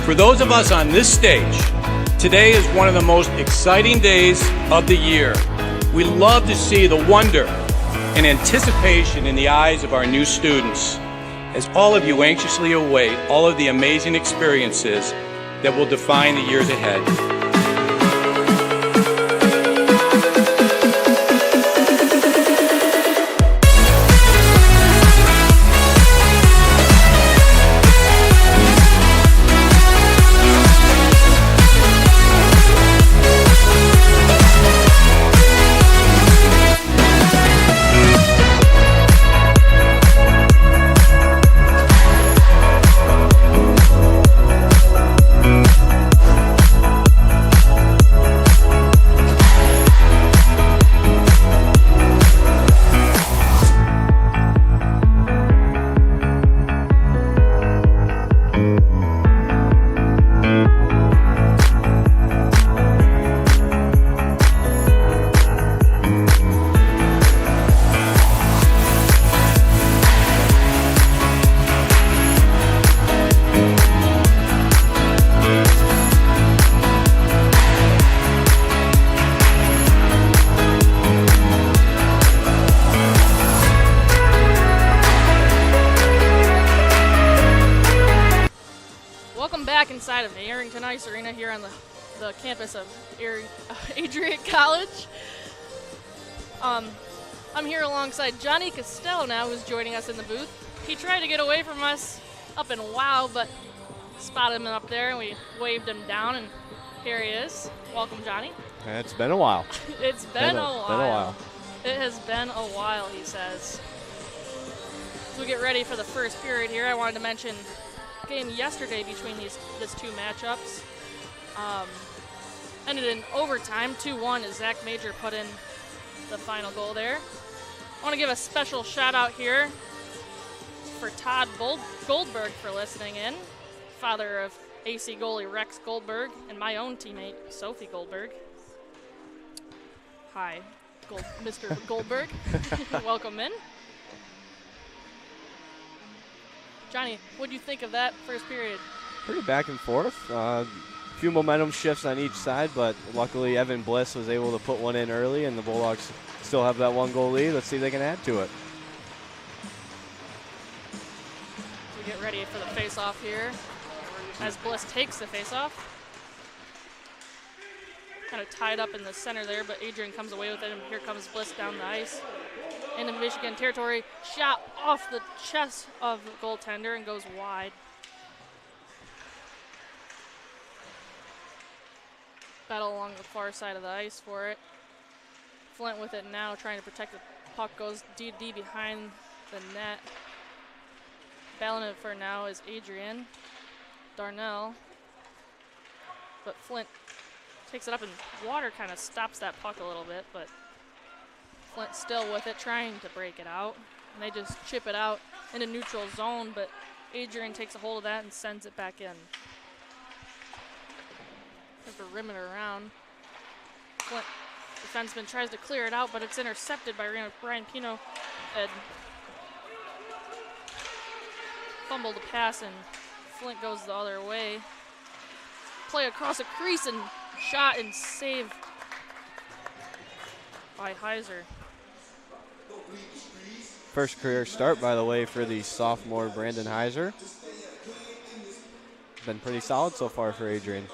For those of us on this stage, today is one of the most exciting days of the year. We love to see the wonder and anticipation in the eyes of our new students, as all of you anxiously await all of the amazing experiences that will define the years ahead. inside of Arrington Ice Arena here on the campus of Adrian College. I'm here alongside Johnny Costello now, who's joining us in the booth. He tried to get away from us up in WOW, but spotted him up there, and we waved him down, and here he is. Welcome, Johnny. It's been a while. It's been a while. Been a while. It has been a while, he says. As we get ready for the first period here, I wanted to mention the game yesterday between these two matchups. Ended in overtime, 2-1, as Zach Major put in the final goal there. I want to give a special shout out here for Todd Goldberg for listening in, father of AC goalie Rex Goldberg and my own teammate Sophie Goldberg. Hi, Mr. Goldberg. Welcome in. Johnny, what do you think of that first period? Pretty back and forth. Few momentum shifts on each side, but luckily Evan Bliss was able to put one in early, and the Bulldogs still have that 1-goal lead. Let's see if they can add to it. We get ready for the face-off here as Bliss takes the face-off. Kind of tied up in the center there, but Adrian comes away with it, and here comes Bliss down the ice. Into Michigan territory, shot off the chest of the goaltender and goes wide. Battle along the far side of the ice for it. Flint with it now, trying to protect the puck, goes deep behind the net. Battling it for now is Adrian Darnell. But Flint takes it up, and water kind of stops that puck a little bit, but Flint still with it, trying to break it out. And they just chip it out into neutral zone, but Adrian takes a hold of that and sends it back in. Have to rim it around. Flint defenseman tries to clear it out, but it's intercepted by Ryan Pino. And fumbled the pass, and Flint goes the other way. Play across a crease and shot and save by Heiser. First career start, by the way, for the sophomore Brandon Heiser. Been pretty solid so far for Adrian.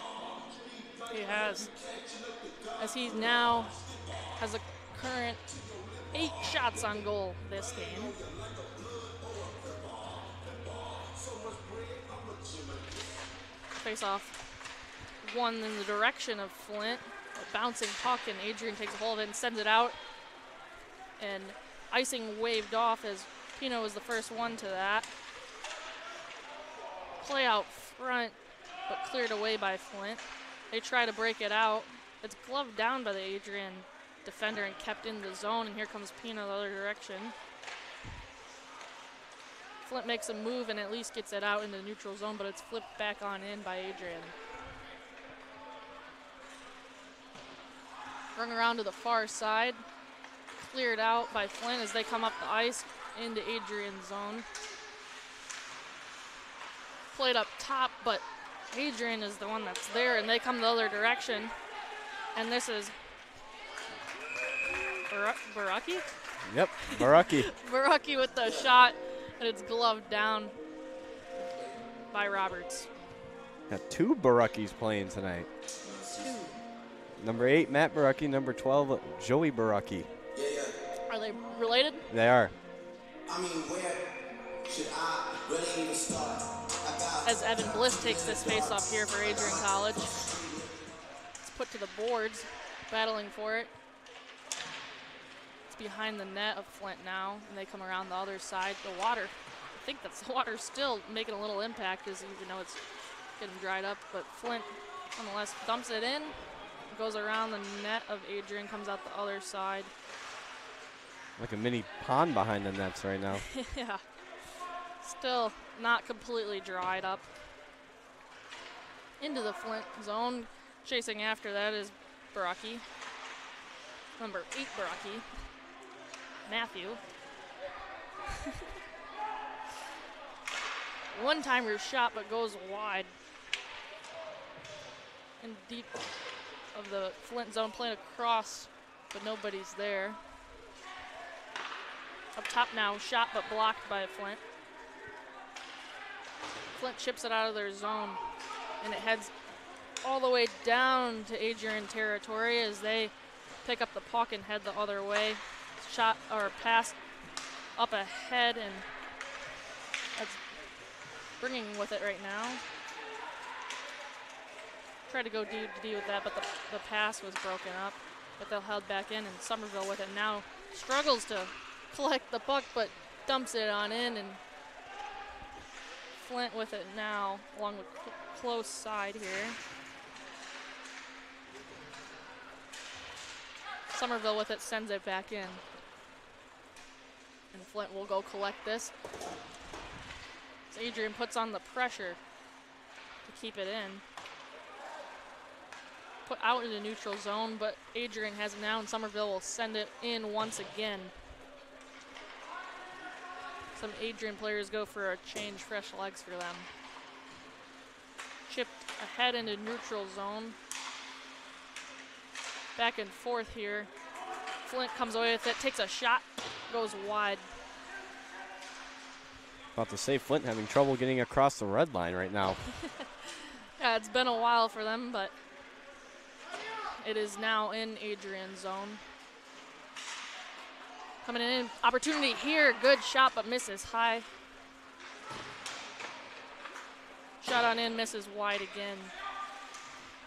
He has, as he now has a current 8 shots on goal this game. Face off, one in the direction of Flint, a bouncing puck, and Adrian takes a hold of it and sends it out. And icing waved off as Pino was the first one to that. Play out front, but cleared away by Flint. They try to break it out. It's gloved down by the Adrian defender and kept in the zone, and here comes Pino the other direction. Flint makes a move and at least gets it out in the neutral zone, but it's flipped back on in by Adrian. Run around to the far side. Cleared out by Flint as they come up the ice into Adrian's zone. Played up top, but Adrian is the one that's there, and they come the other direction. And this is Baraki? Yep, Baraki. Baraki with the shot, and it's gloved down by Roberts. Got 2 Barakis playing tonight. 2. Number 8, Matt Baraki. Number 12, Joey Baraki. Are they related? They are. I mean, where should I really even start? As Evan Bliss takes this face-off here for Adrian College. It's put to the boards, battling for it. It's behind the net of Flint now, and they come around the other side. The water, I think that's the water still making a little impact, as even though it's getting dried up, but Flint nonetheless dumps it in, goes around the net of Adrian, comes out the other side. Like a mini pond behind the nets right now. Yeah. Still not completely dried up. Into the Flint zone. Chasing after that is Baraki. Number 8 Baraki. Matthew. One-timer shot, but goes wide. And deep of the Flint zone, playing across, but nobody's there. Up top now, shot but blocked by Flint. Flint chips it out of their zone. and it heads all the way down to Adrian territory as they pick up the puck and head the other way. Shot or pass up ahead, and that's bringing with it right now. Tried to go D to D with that, but the pass was broken up. But they'll held back in, and Somerville with it now struggles to collect the puck, but dumps it on in, and Flint with it now along the close side here. Somerville with it sends it back in. And Flint will go collect this. So Adrian puts on the pressure to keep it in. Put out in the neutral zone, but Adrian has it now, and Somerville will send it in once again. Some Adrian players go for a change, fresh legs for them. Chipped ahead into neutral zone. Back and forth here. Flint comes away with it, takes a shot, goes wide. About to say Flint having trouble getting across the red line right now. Yeah, it's been a while for them, but it is now in Adrian's zone. Coming in, opportunity here, good shot, but misses high. Shot on in, misses wide again.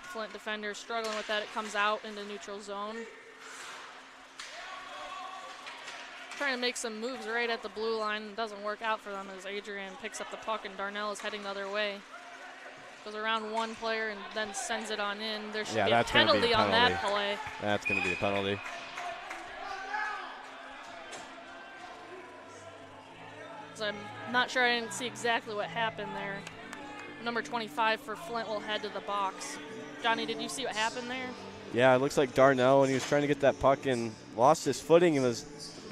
Flint defender struggling with that, it comes out into neutral zone. Trying to make some moves right at the blue line, it doesn't work out for them as Adrian picks up the puck and Darnell is heading the other way. Goes around one player and then sends it on in. There should be a penalty on that play. That's going to be a penalty. So I'm not sure, I didn't see exactly what happened there. Number 25 for Flint will head to the box. Johnny, did you see what happened there? Yeah, it looks like Darnell, when he was trying to get that puck and lost his footing and was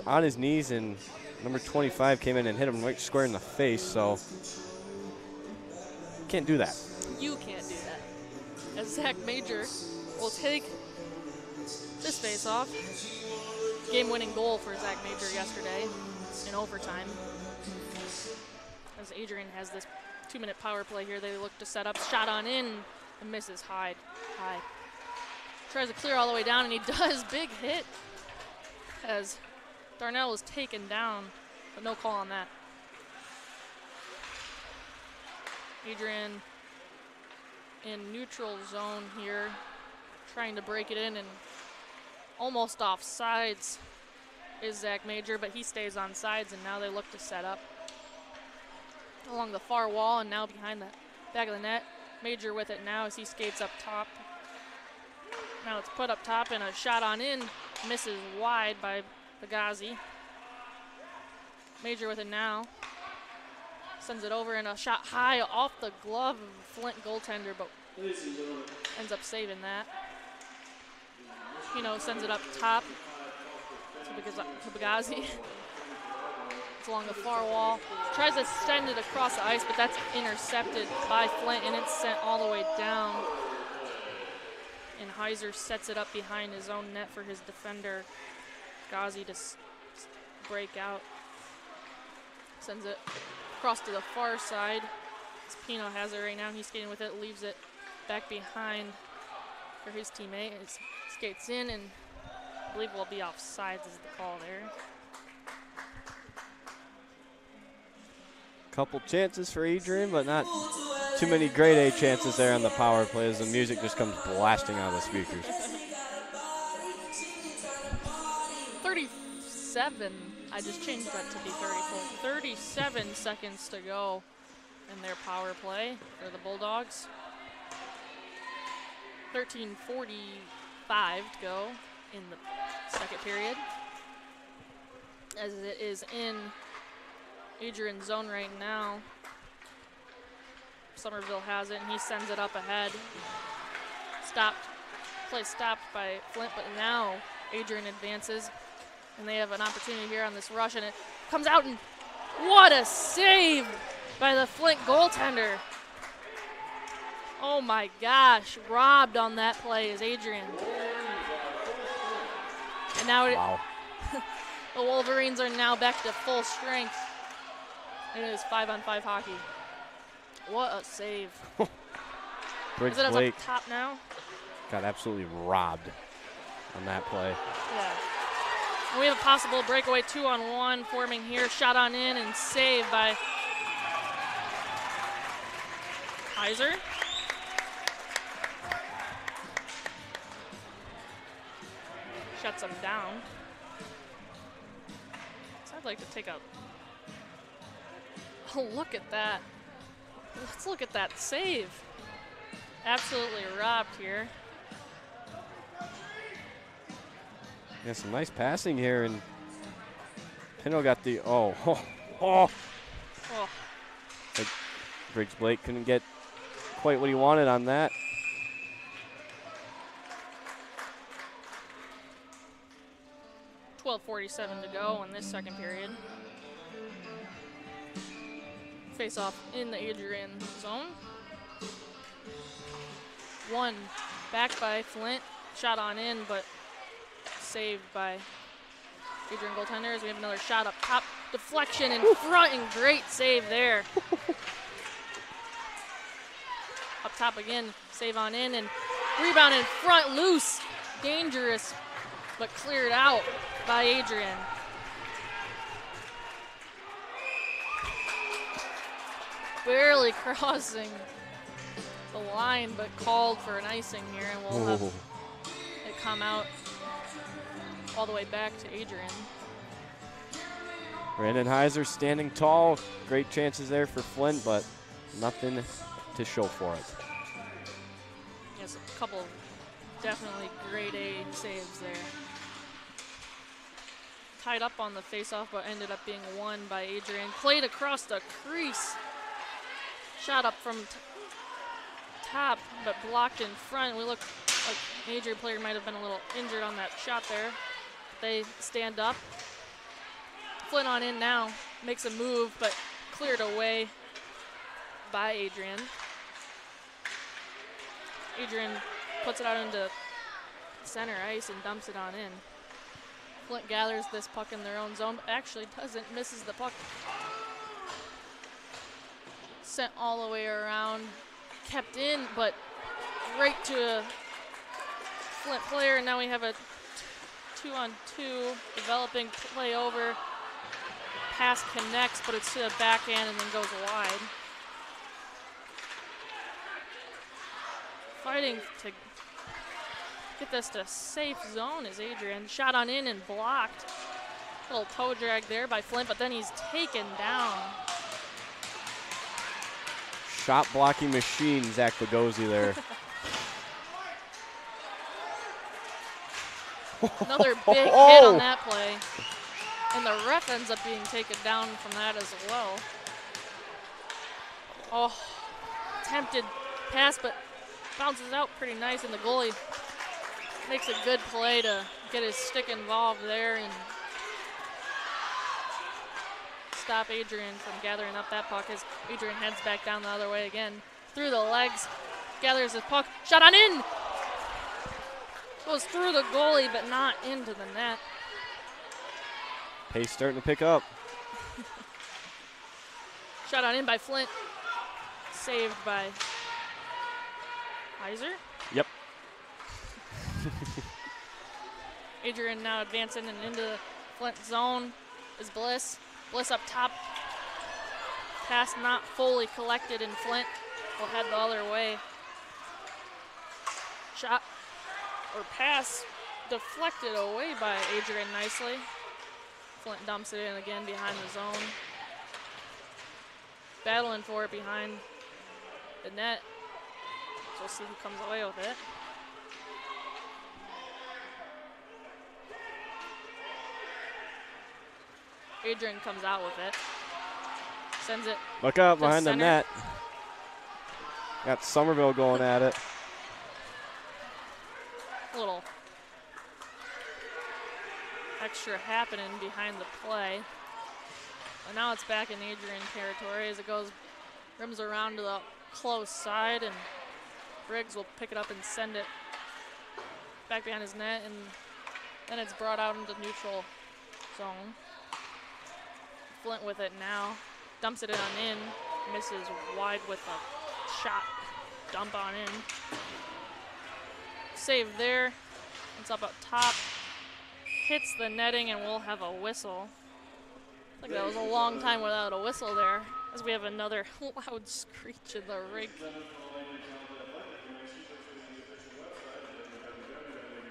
on his knees, and number 25 came in and hit him right square in the face, so can't do that. You can't do that. As Zach Major will take this face-off. Game-winning goal for Zach Major yesterday in overtime. As Adrian has this 2-minute power play here, they look to set up, shot on in, and misses high. Tries to clear all the way down, and he does. Big hit as Darnell is taken down, but no call on that. Adrian in neutral zone here, trying to break it in, and almost off sides is Zach Major, but he stays on sides, and now they look to set up along the far wall and now behind the back of the net. Major with it now as he skates up top. Now it's put up top and a shot on in, misses wide by Bagazi. Major with it now. Sends it over and a shot high off the glove of Flint goaltender, but ends up saving that. Pino sends it up top to Bagazi. It's along the far wall. Tries to send it across the ice, but that's intercepted by Flint, and it's sent all the way down. And Heiser sets it up behind his own net for his defender, Bagazi, to break out. Sends it across to the far side. Pino has it right now. He's skating with it, leaves it back behind for his teammate. He skates in, and I believe will be offsides is the call there. Couple chances for Adrian, but not too many grade A chances there on the power play as the music just comes blasting out of the speakers. 37. I just changed that to be 34. 37 seconds to go in their power play for the Bulldogs. 13:45 to go in the second period, as it is in Adrian's zone right now. Somerville has it, and he sends it up ahead. Play stopped by Flint, but now Adrian advances, and they have an opportunity here on this rush, and it comes out, and what a save by the Flint goaltender. Oh my gosh, robbed on that play is Adrian. And now the Wolverines are now back to full strength. It is 5-on-5 hockey. What a save. Briggs Is it Blake up top now? got absolutely robbed on that play. Yeah. And we have a possible breakaway 2-on-1 forming here. Shot on in and saved by Heiser. Shuts him down. So I'd like to take a look at that. Let's look at that save. Absolutely robbed here. Yeah, some nice passing here, and Pinto got the Like Briggs Blake couldn't get quite what he wanted on that. .47 to go in this second period. Face off in the Adrian zone. One back by Flint. Shot on in, but saved by Adrian goaltenders. We have another shot up top. Deflection in front and great save there. Up top again, save on in and rebound in front, loose. Dangerous, but cleared out by Adrian. Barely crossing the line, but called for an icing here, and we'll have it come out all the way back to Adrian. Brandon Heiser standing tall. Great chances there for Flint, but nothing to show for it. Yes, a couple of definitely grade A saves there. Tied up on the faceoff, but ended up being won by Adrian. Played across the crease. Shot up from top, but blocked in front. We look like Adrian player might have been a little injured on that shot there. They stand up. Flint on in now, makes a move, but cleared away by Adrian. Adrian puts it out into center ice and dumps it on in. Flint gathers this puck in their own zone, but actually doesn't, misses the puck. Sent all the way around, kept in, but right to a Flint player, and now we have a 2-on-2 developing play over. Pass connects, but it's to the backhand and then goes wide. Fighting to get this to safe zone is Adrian. Shot on in and blocked. Little toe drag there by Flint, but then he's taken down. Shot blocking machine, Zach Bogozzi there. Another big hit on that play. And the ref ends up being taken down from that as well. Oh, attempted pass, but bounces out pretty nice, and the goalie makes a good play to get his stick involved there and stop Adrian from gathering up that puck as Adrian heads back down the other way again. Through the legs, gathers his puck, shot on in! Goes through the goalie, but not into the net. Pace starting to pick up. Shot on in by Flint. Saved by Heiser. Yep. Adrian now advancing and into the Flint zone is Bliss. Bliss up top. Pass not fully collected, and Flint will head the other way. Shot or pass deflected away by Adrian nicely. Flint dumps it in again behind the zone. Battling for it behind the net. So we'll see who comes away with it. Adrian comes out with it. Sends it. Look up to behind the center. net. Got Somerville going at it. Little extra happening behind the play. And now it's back in Adrian territory as it goes, rims around to the close side, and Briggs will pick it up and send it back behind his net, and then it's brought out into neutral zone. Flint with it now, dumps it on in, misses wide with a shot. dump on in. Save there. It's up top. Hits the netting, and we'll have a whistle. Like that was a long time without a whistle there, as we have another loud screech in the rink.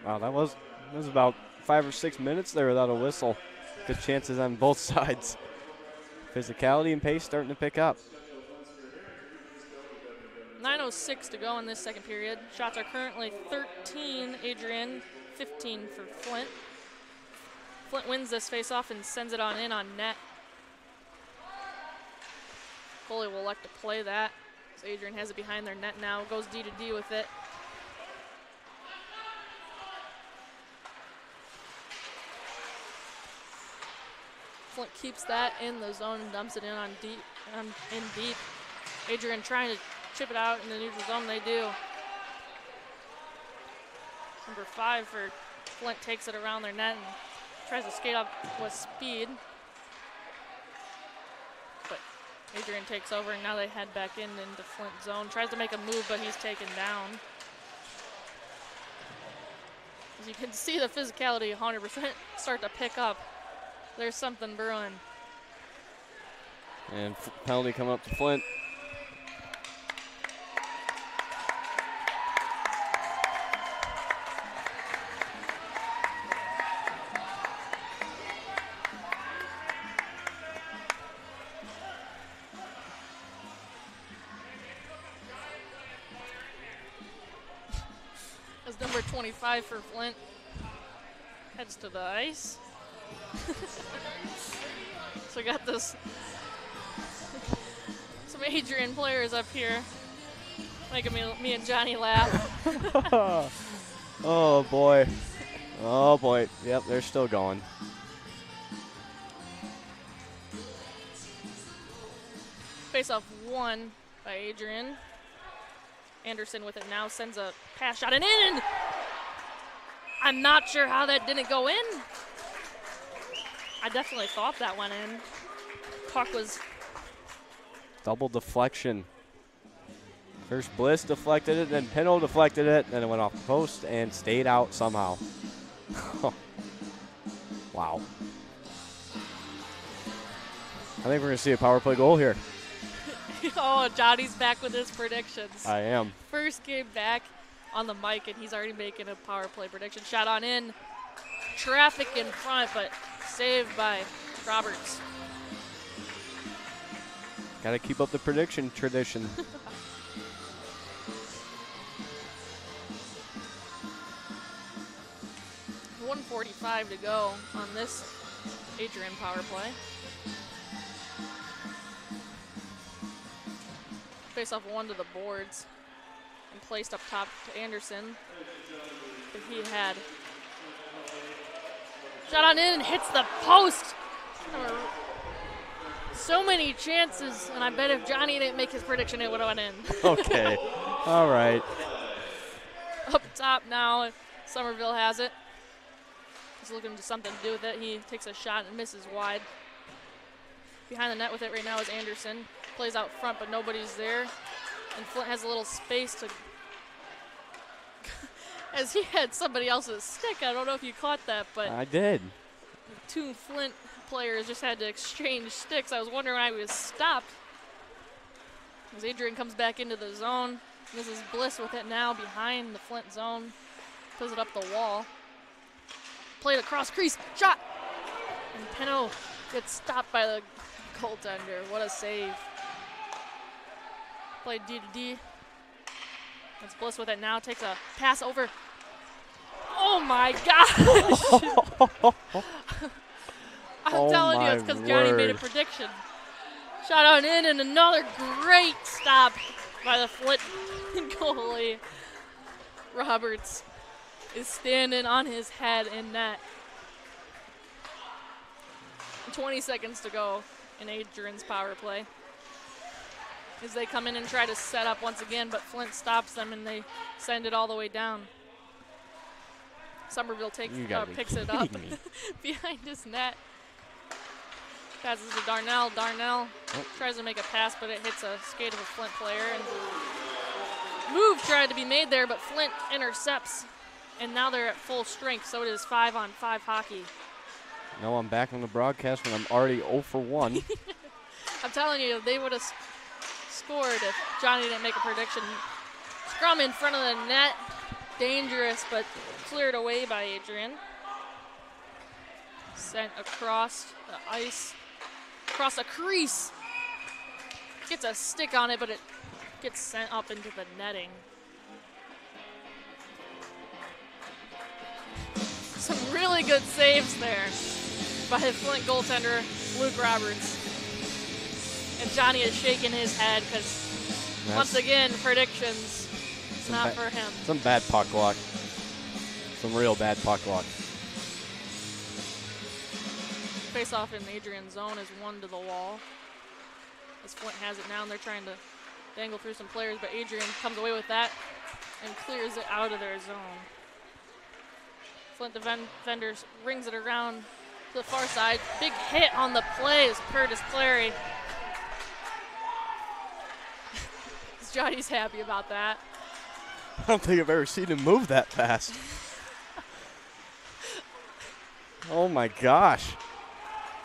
Wow, that was about 5 or 6 minutes there without a whistle. Good chances on both sides. Physicality and pace starting to pick up. 9:06 to go in this second period. Shots are currently 13, Adrian, 15 for Flint. Flint wins this face-off and sends it on in on net. Foley will elect to play that. So Adrian has it behind their net now. Goes D to D with it. Flint keeps that in the zone and dumps it in on deep. In deep. Adrian trying to chip it out in the neutral zone. They do. Number 5 for Flint takes it around their net and tries to skate up with speed. But Adrian takes over, and now they head back into Flint zone. Tries to make a move, but he's taken down. As you can see, the physicality 100% start to pick up. There's something brewing. And penalty coming up to Flint. As number 25 for Flint heads to the ice. So we got this some Adrian players up here making me and Johnny laugh. Oh boy. Oh boy. Yep, they're still going. Face off one by Adrian. Anderson with it now sends a pass shot and in. I'm not sure how that didn't go in. I definitely thought that went in. Puck was Double deflection. First Bliss deflected it, then Pinto deflected it, then it went off the post and stayed out somehow. Wow. I think we're going to see a power play goal here. Oh, Johnny's back with his predictions. I am. First game back on the mic, and he's already making a power play prediction. Shot on in. Traffic in front, but saved by Roberts. Got to keep up the prediction tradition. .145 to go on this Adrian power play. Face off one to the boards and placed up top to Anderson. But he had shot on in and hits the post. So many chances, and I bet if Johnny didn't make his prediction, it would have went in. Okay. All right. Up top now, Somerville has it. He's looking for something to do with it. He takes a shot and misses wide. Behind the net with it right now is Anderson. Plays out front, but nobody's there. And Flint has a little space to as he had somebody else's stick. I don't know if you caught that, but I did. Two Flint players just had to exchange sticks. I was wondering why he was stopped. As Adrian comes back into the zone. This is Bliss with it now behind the Flint zone. Puts it up the wall. Played across crease. Shot! And Pinto gets stopped by the goaltender. What a save. Played D to D. That's Bliss with it now. Takes a pass over. Oh my gosh! I'm telling you, it's because Johnny made a prediction. Shot on in, and another great stop by the Flint goalie. Roberts is standing on his head in net. 20 seconds to go in Adrian's power play. As they come in and try to set up once again, but Flint stops them and they send it all the way down. Somerville picks it up behind his net. Passes to Darnell. Darnell tries to make a pass, but it hits a skate of a Flint player. And move tried to be made there, but Flint intercepts. And now they're at full strength, so it is 5-on-5 hockey. No, I'm back on the broadcast when I'm already 0 for 1. I'm telling you, they would have scored if Johnny didn't make a prediction. Scrum in front of the net. Dangerous, but cleared away by Adrian. Sent across the ice. Across a crease. Gets a stick on it, but it gets sent up into the netting. Some really good saves there by Flint goaltender Luke Roberts. And Johnny is shaking his head because, once again, predictions, not for him. Some bad puck luck. Some real bad puck luck. Face-off in Adrian's zone is 1 to the wall. As Flint has it now, and they're trying to dangle through some players, but Adrian comes away with that and clears it out of their zone. Flint defenders rings it around to the far side. Big hit on the play is Curtis Clary. Johnny's happy about that. I don't think I've ever seen him move that fast. Oh my gosh.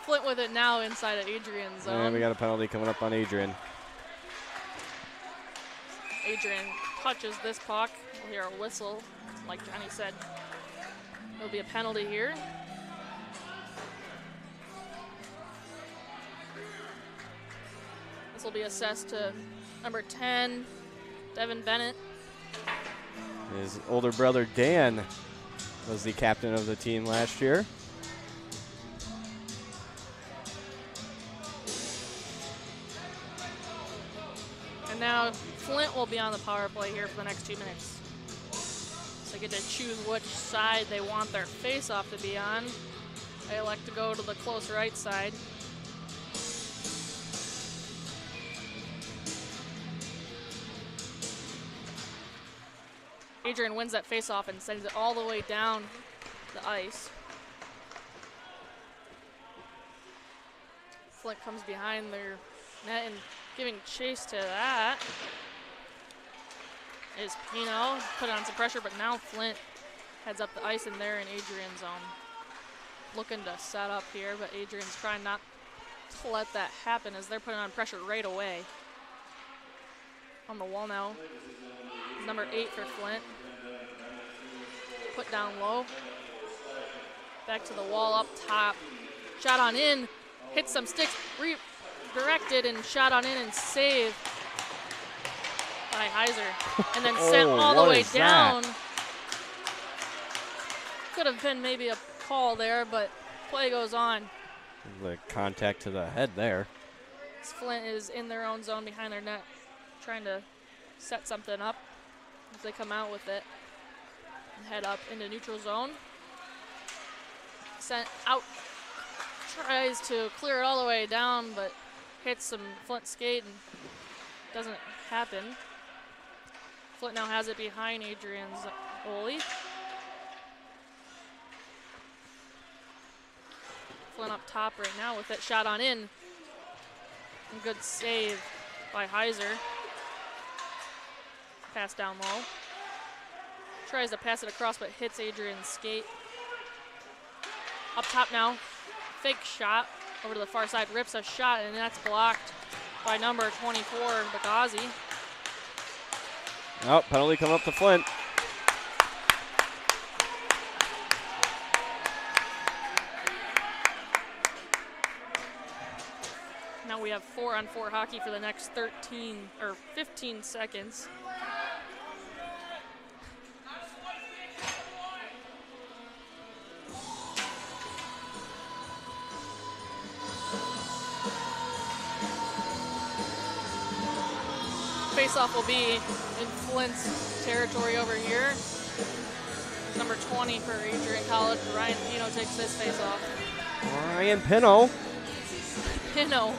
Flint with it now inside of Adrian's zone. And we got a penalty coming up on Adrian. Adrian touches this puck. We'll hear a whistle, like Johnny said. There'll be a penalty here. This will be assessed to number 10, Devin Bennett. His older brother Dan was the captain of the team last year. And now Flint will be on the power play here for the next 2 minutes. They get to choose which side they want their face-off to be on. They elect to go to the close right side. Adrian wins that face-off and sends it all the way down the ice. Flint comes behind their net and giving chase to that is Pino. Put on some pressure, but now Flint heads up the ice and they're in Adrian's zone. Looking to set up here, but Adrian's trying not to let that happen as they're putting on pressure right away. On the wall now, number 8 for Flint. Put down low. Back to the wall up top. Shot on in, hit some sticks, redirected and shot on in and saved by Heiser, and then sent all the way down. Could have been maybe a call there, but play goes on. The contact to the head there. Flint is in their own zone behind their net, trying to set something up as they come out with it. And head up into neutral zone. Sent out, tries to clear it all the way down, but hits some Flint skate and doesn't happen. Flint now has it behind Adrian's goalie. Flint up top right now with it, shot on in. And good save by Heiser. Pass down low. Tries to pass it across, but hits Adrian's skate. Up top now, fake shot over to the far side, rips a shot, and that's blocked by number 24, Bagazi. Oh, penalty coming up to Flint. Now we have 4-on-4 hockey for the next 15 seconds. Face-off will be in Flint's territory over here. Number 20 for Adrian College, Ryan Pino takes this face-off. Ryan Pino. Pino.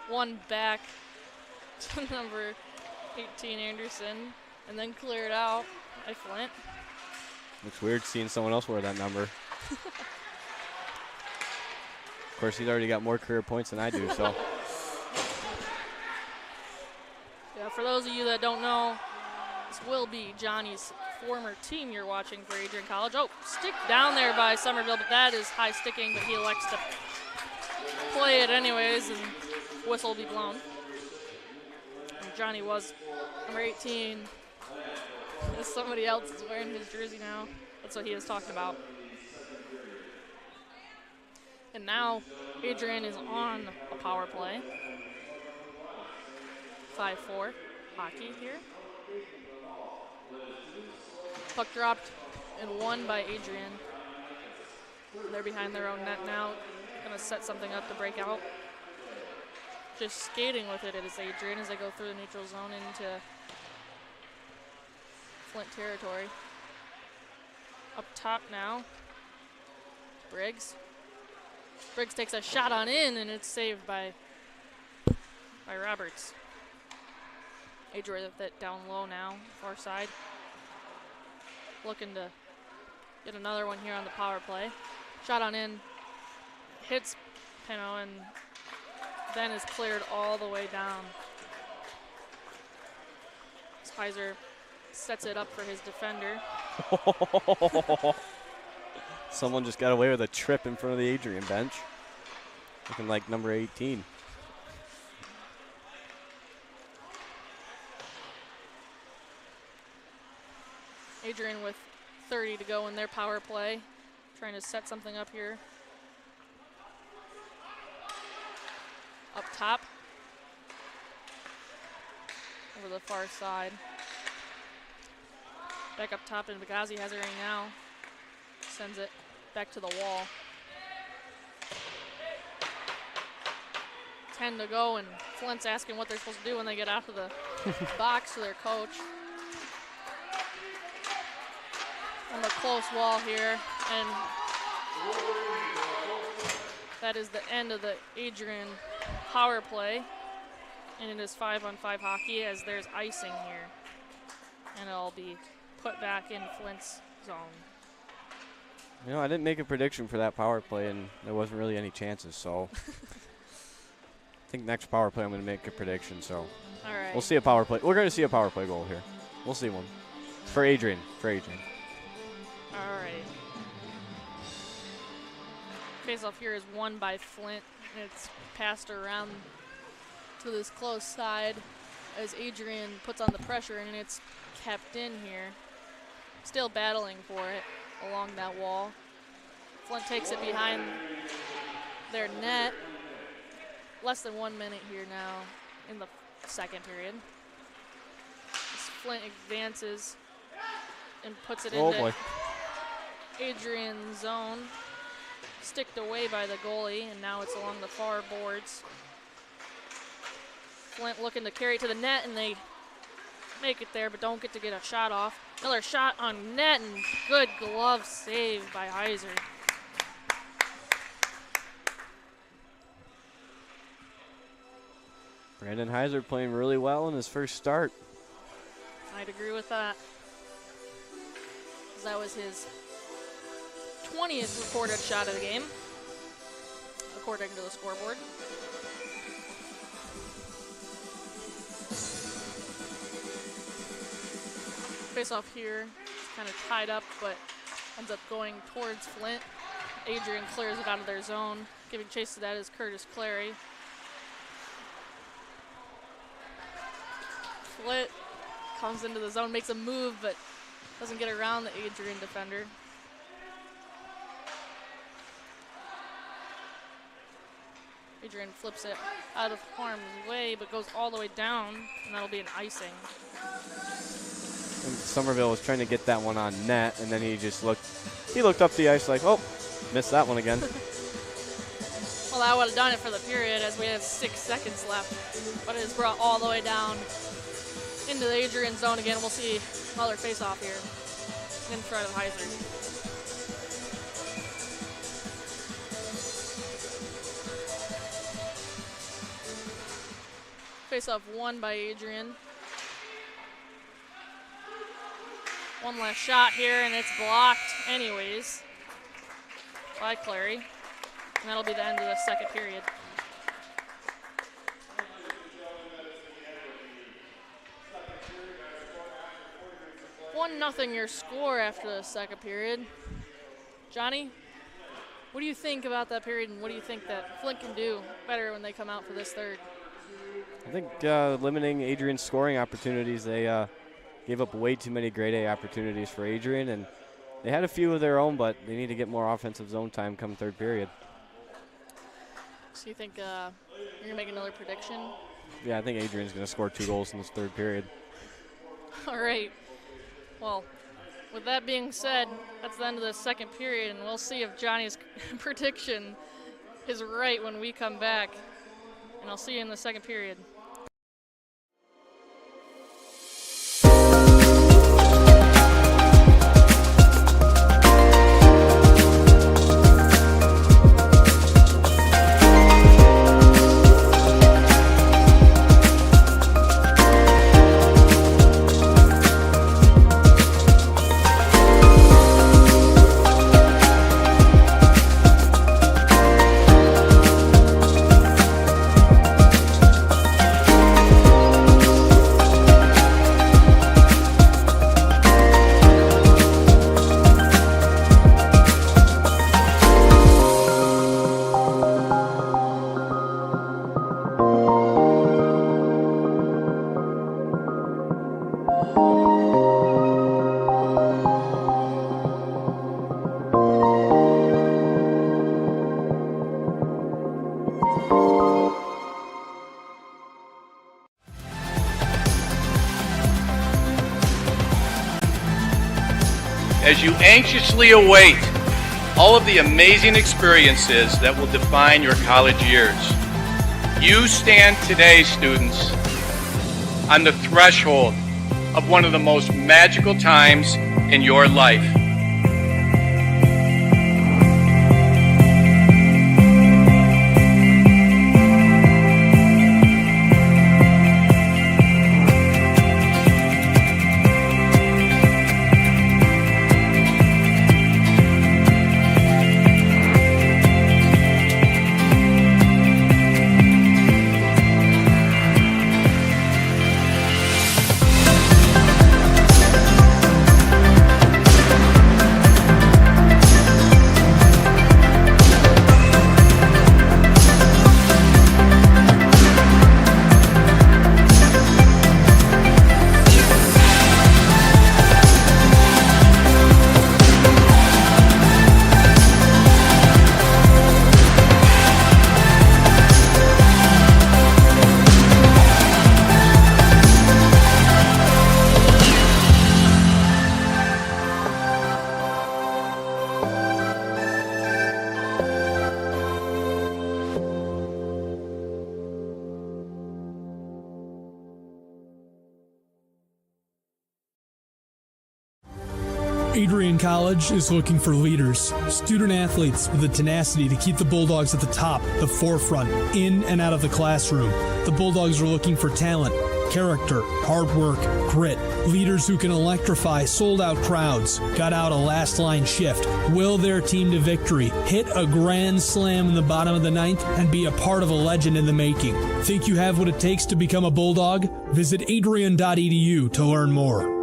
One back to number 18, Anderson, and then cleared out by Flint. Looks weird seeing someone else wear that number. Of course, he's already got more career points than I do, so. for those of you that don't know, this will be Johnny's former team you're watching for Adrian College. Oh, stick down there by Somerville, but that is high sticking, but he elects to play it anyways, and whistle will be blown. And Johnny was number 18. Somebody else is wearing his jersey now. That's what he was talking about. And now Adrian is on a power play. 5-4 hockey here. Puck dropped and won by Adrian. They're behind their own net now. Gonna set something up to break out. Just skating with it is Adrian as they go through the neutral zone into Flint territory. Up top now. Briggs. Briggs takes a shot on in, and it's saved by Roberts. Adrian with it down low now, far side. Looking to get another one here on the power play. Shot on in, hits Peno, and then is cleared all the way down. Heiser sets it up for his defender. Someone just got away with a trip in front of the Adrian bench. Looking like number 18. Adrian with 30 to go in their power play. Trying to set something up here. Up top. Over the far side. Back up top, and Bagazi has it right now. Sends it back to the wall. 10 to go, and Flint's asking what they're supposed to do when they get out of the box to their coach. On the close wall here, and that is the end of the Adrian power play. And it is 5-on-5 hockey as there's icing here. And it'll be put back in Flint's zone. You know, I didn't make a prediction for that power play, and there wasn't really any chances, so I think next power play I'm going to make a prediction, so all right. We'll see a power play. We're going to see a power play goal here. We'll see one. For Adrian. All right. Face-off here is won by Flint. It's passed around to this close side as Adrian puts on the pressure, and it's kept in here. Still battling for it along that wall. Flint takes it behind their net. Less than 1 minute here now in the second period. As Flint advances and puts it into Adrian's zone. Sticked away by the goalie, and now it's along the far boards. Flint looking to carry it to the net, and they make it there, but don't get to get a shot off. Another shot on net, and good glove save by Heiser. Brandon Heiser playing really well in his first start. I'd agree with that. That was his 20th recorded shot of the game, according to the scoreboard. Face-off here, kind of tied up, but ends up going towards Flint. Adrian clears it out of their zone. Giving chase to that is Curtis Clary. Flint comes into the zone, makes a move, but doesn't get around the Adrian defender. Adrian flips it out of harm's way, but goes all the way down, and that'll be an icing. And Somerville was trying to get that one on net, and then he looked up the ice like, oh, missed that one again. Well, that would have done it for the period as we have 6 seconds left, but it is brought all the way down into the Adrian zone again. We'll see another face-off here in front of Heiser. Face-off won by Adrian. One last shot here, and it's blocked anyways by Clary. And that'll be the end of the second period. 1-0 your score after the second period. Johnny, what do you think about that period, and what do you think that Flint can do better when they come out for this third? I think limiting Adrian's scoring opportunities, they gave up way too many grade A opportunities for Adrian, and they had a few of their own, but they need to get more offensive zone time come third period. So you think you're going to make another prediction? Yeah, I think Adrian's going to score 2 goals in this third period. All right. Well, with that being said, that's the end of the second period, and we'll see if Johnny's prediction is right when we come back. And I'll see you in the second period. As you anxiously await all of the amazing experiences that will define your college years, you stand today, students, on the threshold of one of the most magical times in your life. Adrian College is looking for leaders, student athletes with the tenacity to keep the Bulldogs at the top, the forefront, in and out of the classroom. The Bulldogs are looking for talent, character, hard work, grit, leaders who can electrify sold-out crowds, gut out a last-line shift, will their team to victory, hit a grand slam in the bottom of the ninth, and be a part of a legend in the making. Think you have what it takes to become a Bulldog? Visit adrian.edu to learn more.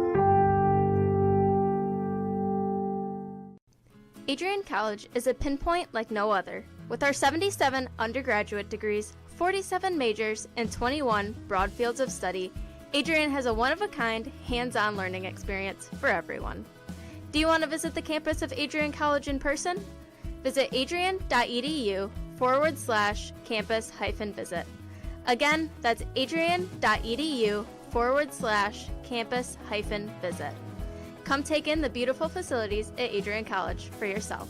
Adrian College is a pinpoint like no other. With our 77 undergraduate degrees, 47 majors, and 21 broad fields of study, Adrian has a one-of-a-kind, hands-on learning experience for everyone. Do you want to visit the campus of Adrian College in person? Visit adrian.edu/campus-visit. Again, that's adrian.edu/campus-visit. Come take in the beautiful facilities at Adrian College for yourself.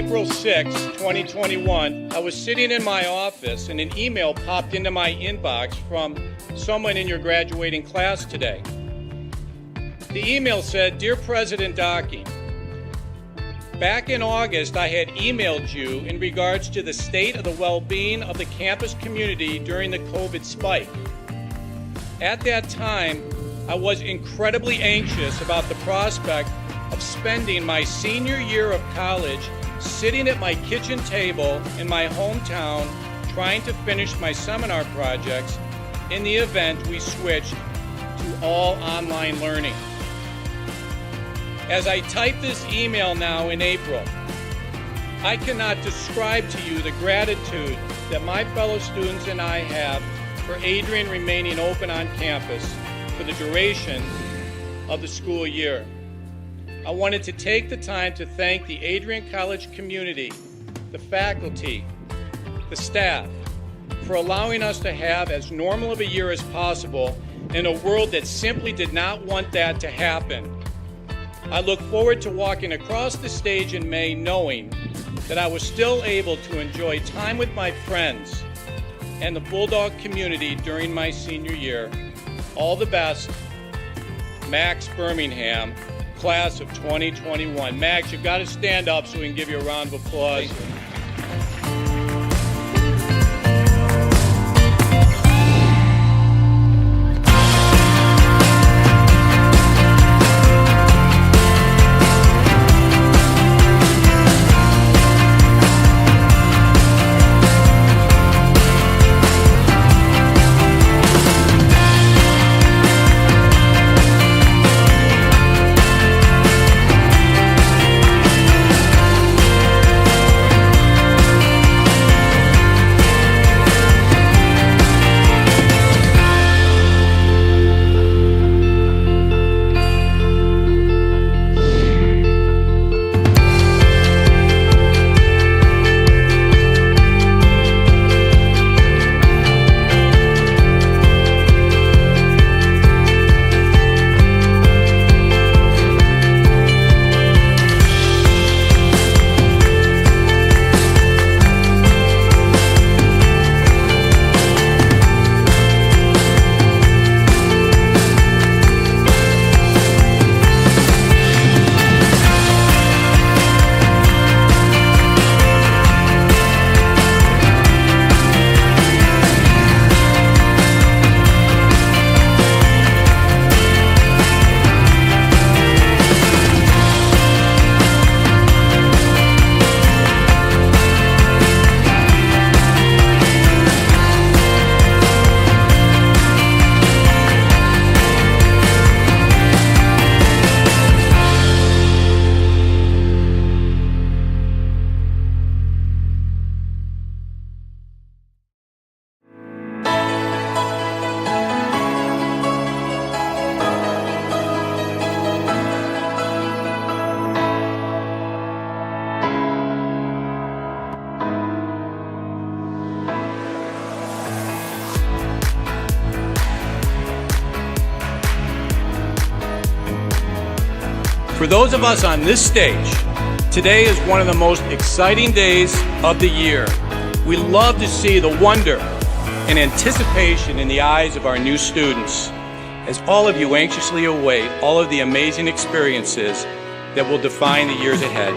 April 6, 2021, I was sitting in my office and an email popped into my inbox from someone in your graduating class today. The email said, "Dear President Docking, back in August, I had emailed you in regards to the state of the well-being of the campus community during the COVID spike. At that time, I was incredibly anxious about the prospect of spending my senior year of college sitting at my kitchen table in my hometown trying to finish my seminar projects in the event we switched to all online learning. As I type this email now in April, I cannot describe to you the gratitude that my fellow students and I have for Adrian remaining open on campus for the duration of the school year. I wanted to take the time to thank the Adrian College community, the faculty, the staff, for allowing us to have as normal of a year as possible in a world that simply did not want that to happen. I look forward to walking across the stage in May knowing that I was still able to enjoy time with my friends and the Bulldog community during my senior year. All the best, Max Birmingham, class of 2021. Max, you've got to stand up so we can give you a round of applause. For those of us on this stage, today is one of the most exciting days of the year. We love to see the wonder and anticipation in the eyes of our new students, as all of you anxiously await all of the amazing experiences that will define the years ahead.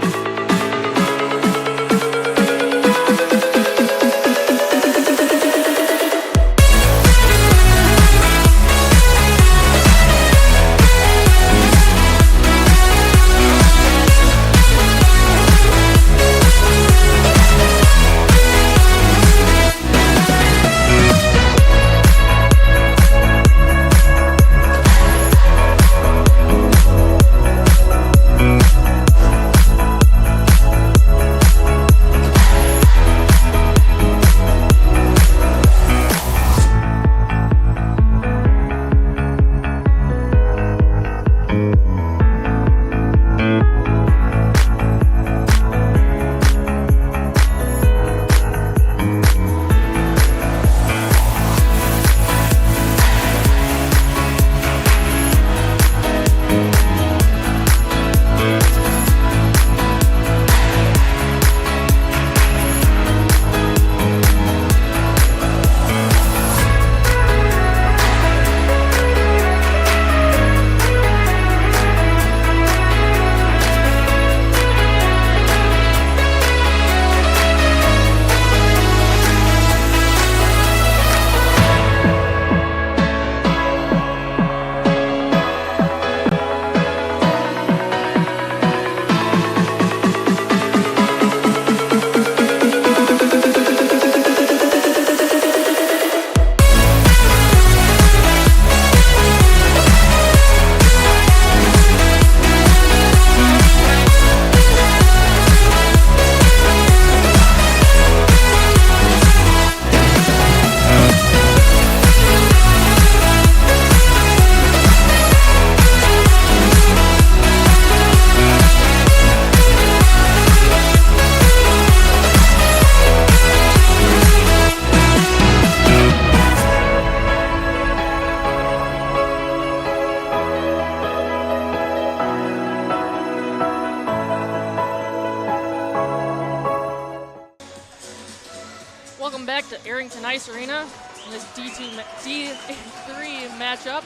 back to Arrington Ice Arena in this D3 matchup.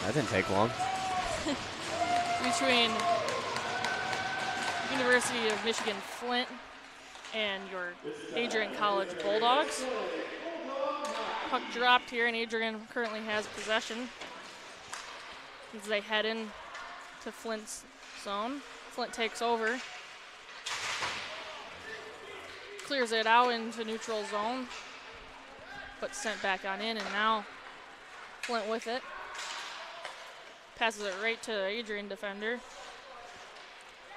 That didn't take long. Between University of Michigan-Flint and your Adrian College Bulldogs. Puck dropped here, and Adrian currently has possession as they head in to Flint's zone. Flint takes over, clears it out into neutral zone, but sent back on in, and now Flint with it. Passes it right to Adrian defender.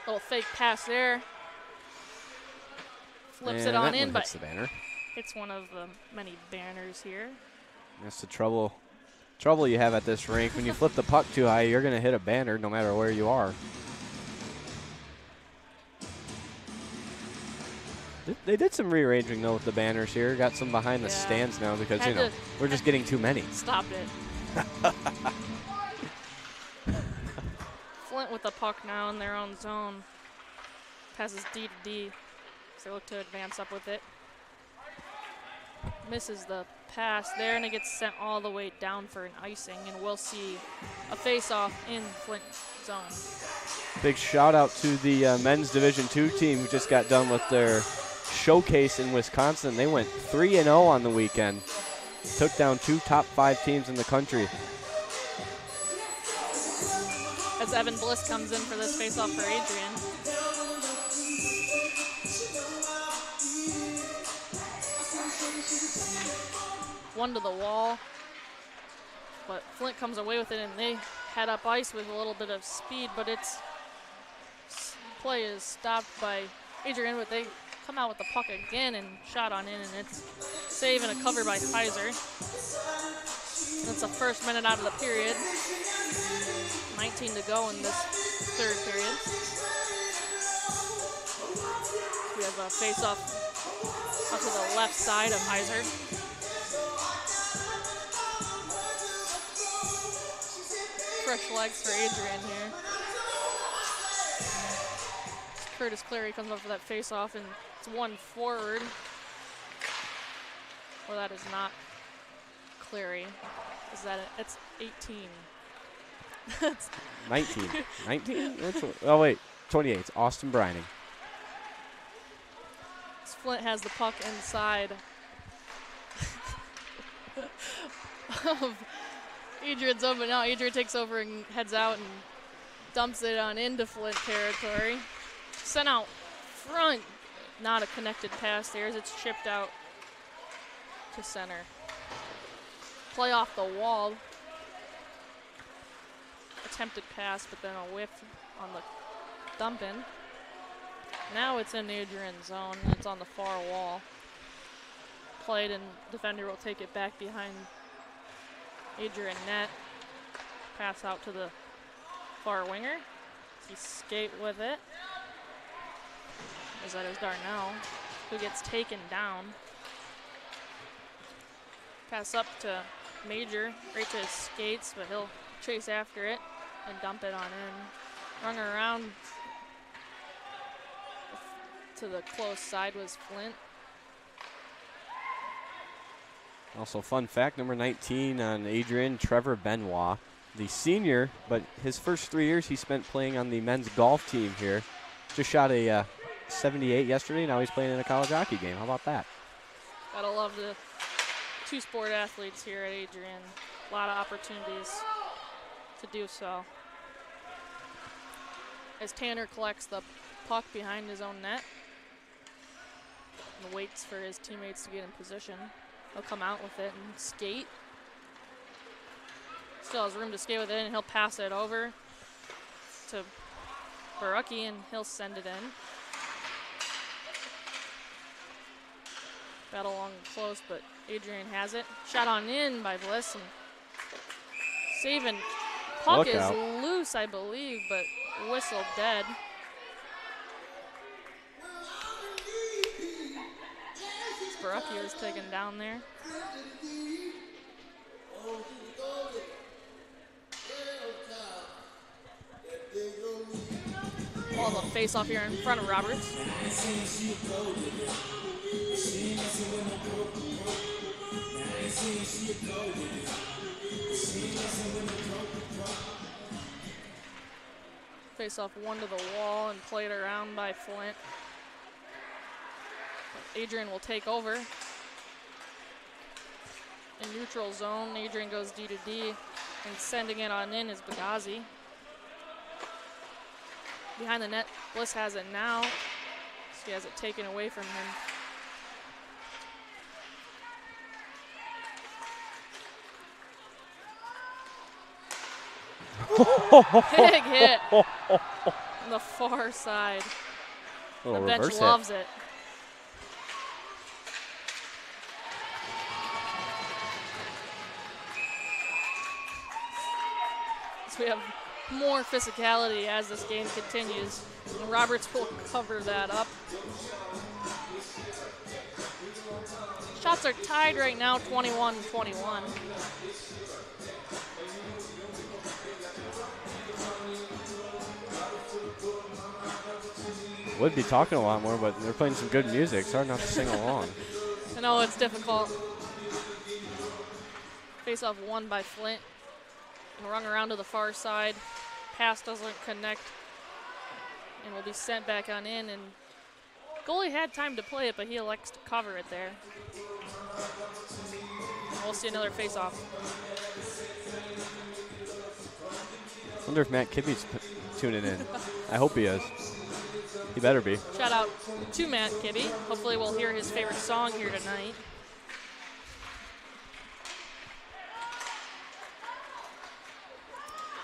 Little fake pass there. Flips it on in, but hits the banner. It's one of the many banners here. That's the trouble you have at this rink. When you flip the puck too high, you're going to hit a banner no matter where you are. They did some rearranging, though, with the banners here. Got some behind the stands now because, we're just getting too many. Stop it. Flint with the puck now in their own zone. Passes D to D. So they look to advance up with it. Misses the pass there, and it gets sent all the way down for an icing, and we'll see a face-off in Flint zone. Big shout-out to the men's Division II team who just got done with their showcase in Wisconsin. They went 3-0 on the weekend. Took down 2 top 5 teams in the country. As Evan Bliss comes in for this face-off for Adrian. One to the wall, but Flint comes away with it, and they head up ice with a little bit of speed, but its play is stopped by Adrian, but they come out with the puck again and shot on in, and it's save and a cover by Heiser. That's the first minute out of the period. 19 to go in this third period. We have a face-off up to the left side of Heiser. Fresh legs for Adrian here. Curtis Clary comes up for that face-off, and it's one forward. Well, that is not Clary. Is that it? It's 18. 19. 19? Oh, wait. 28. It's Austin Brining. Flint has the puck inside of Adrian's zone, but now Adrian takes over and heads out and dumps it on into Flint territory. Sent out front. Not a connected pass there as it's chipped out to center. Play off the wall. Attempted pass, but then a whiff on the dump in. Now it's in Adrian's zone. It's on the far wall. Played, and defender will take it back behind Adrian net. Pass out to the far winger. He skate with it. Is that is Darnell, who gets taken down. Pass up to Major, right to his skates, but he'll chase after it and dump it on in. Run around to the close side was Flint. Also, fun fact, number 19 on Adrian, Trevor Benoit, the senior, but his first 3 years he spent playing on the men's golf team here. Just shot a 78 yesterday. Now he's playing in a college hockey game. How about that? Gotta love the two sport athletes here at Adrian. A lot of opportunities to do so. As Tanner collects the puck behind his own net and waits for his teammates to get in position. He'll come out with it and skate. Still has room to skate with it, and he'll pass it over to Barucki, and he'll send it in. Battle long and close, but Adrian has it. Shot on in by Bliss, and saving. Puck is loose, I believe, but whistle dead. Barucki was taken down there. Ball the face off here in front of Roberts. Face off one to the wall and played around by Flint. Adrian will take over. In neutral zone, Adrian goes D to D, and sending it on in is Bagazi. Behind the net, Bliss has it now. He has it taken away from him. Big hit on the far side. The bench loves it. So we have more physicality as this game continues. And Roberts will cover that up. Shots are tied right now, 21-21. Would be talking a lot more, but they're playing some good music. It's hard not to sing along. I know it's difficult. Face off won by Flint. And run around to the far side. Pass doesn't connect. And will be sent back on in. And goalie had time to play it, but he elects to cover it there. And we'll see another face off. I wonder if Matt Kibbe's tuning in. I hope he is. He better be. Shout out to Matt Kibbe. Hopefully we'll hear his favorite song here tonight.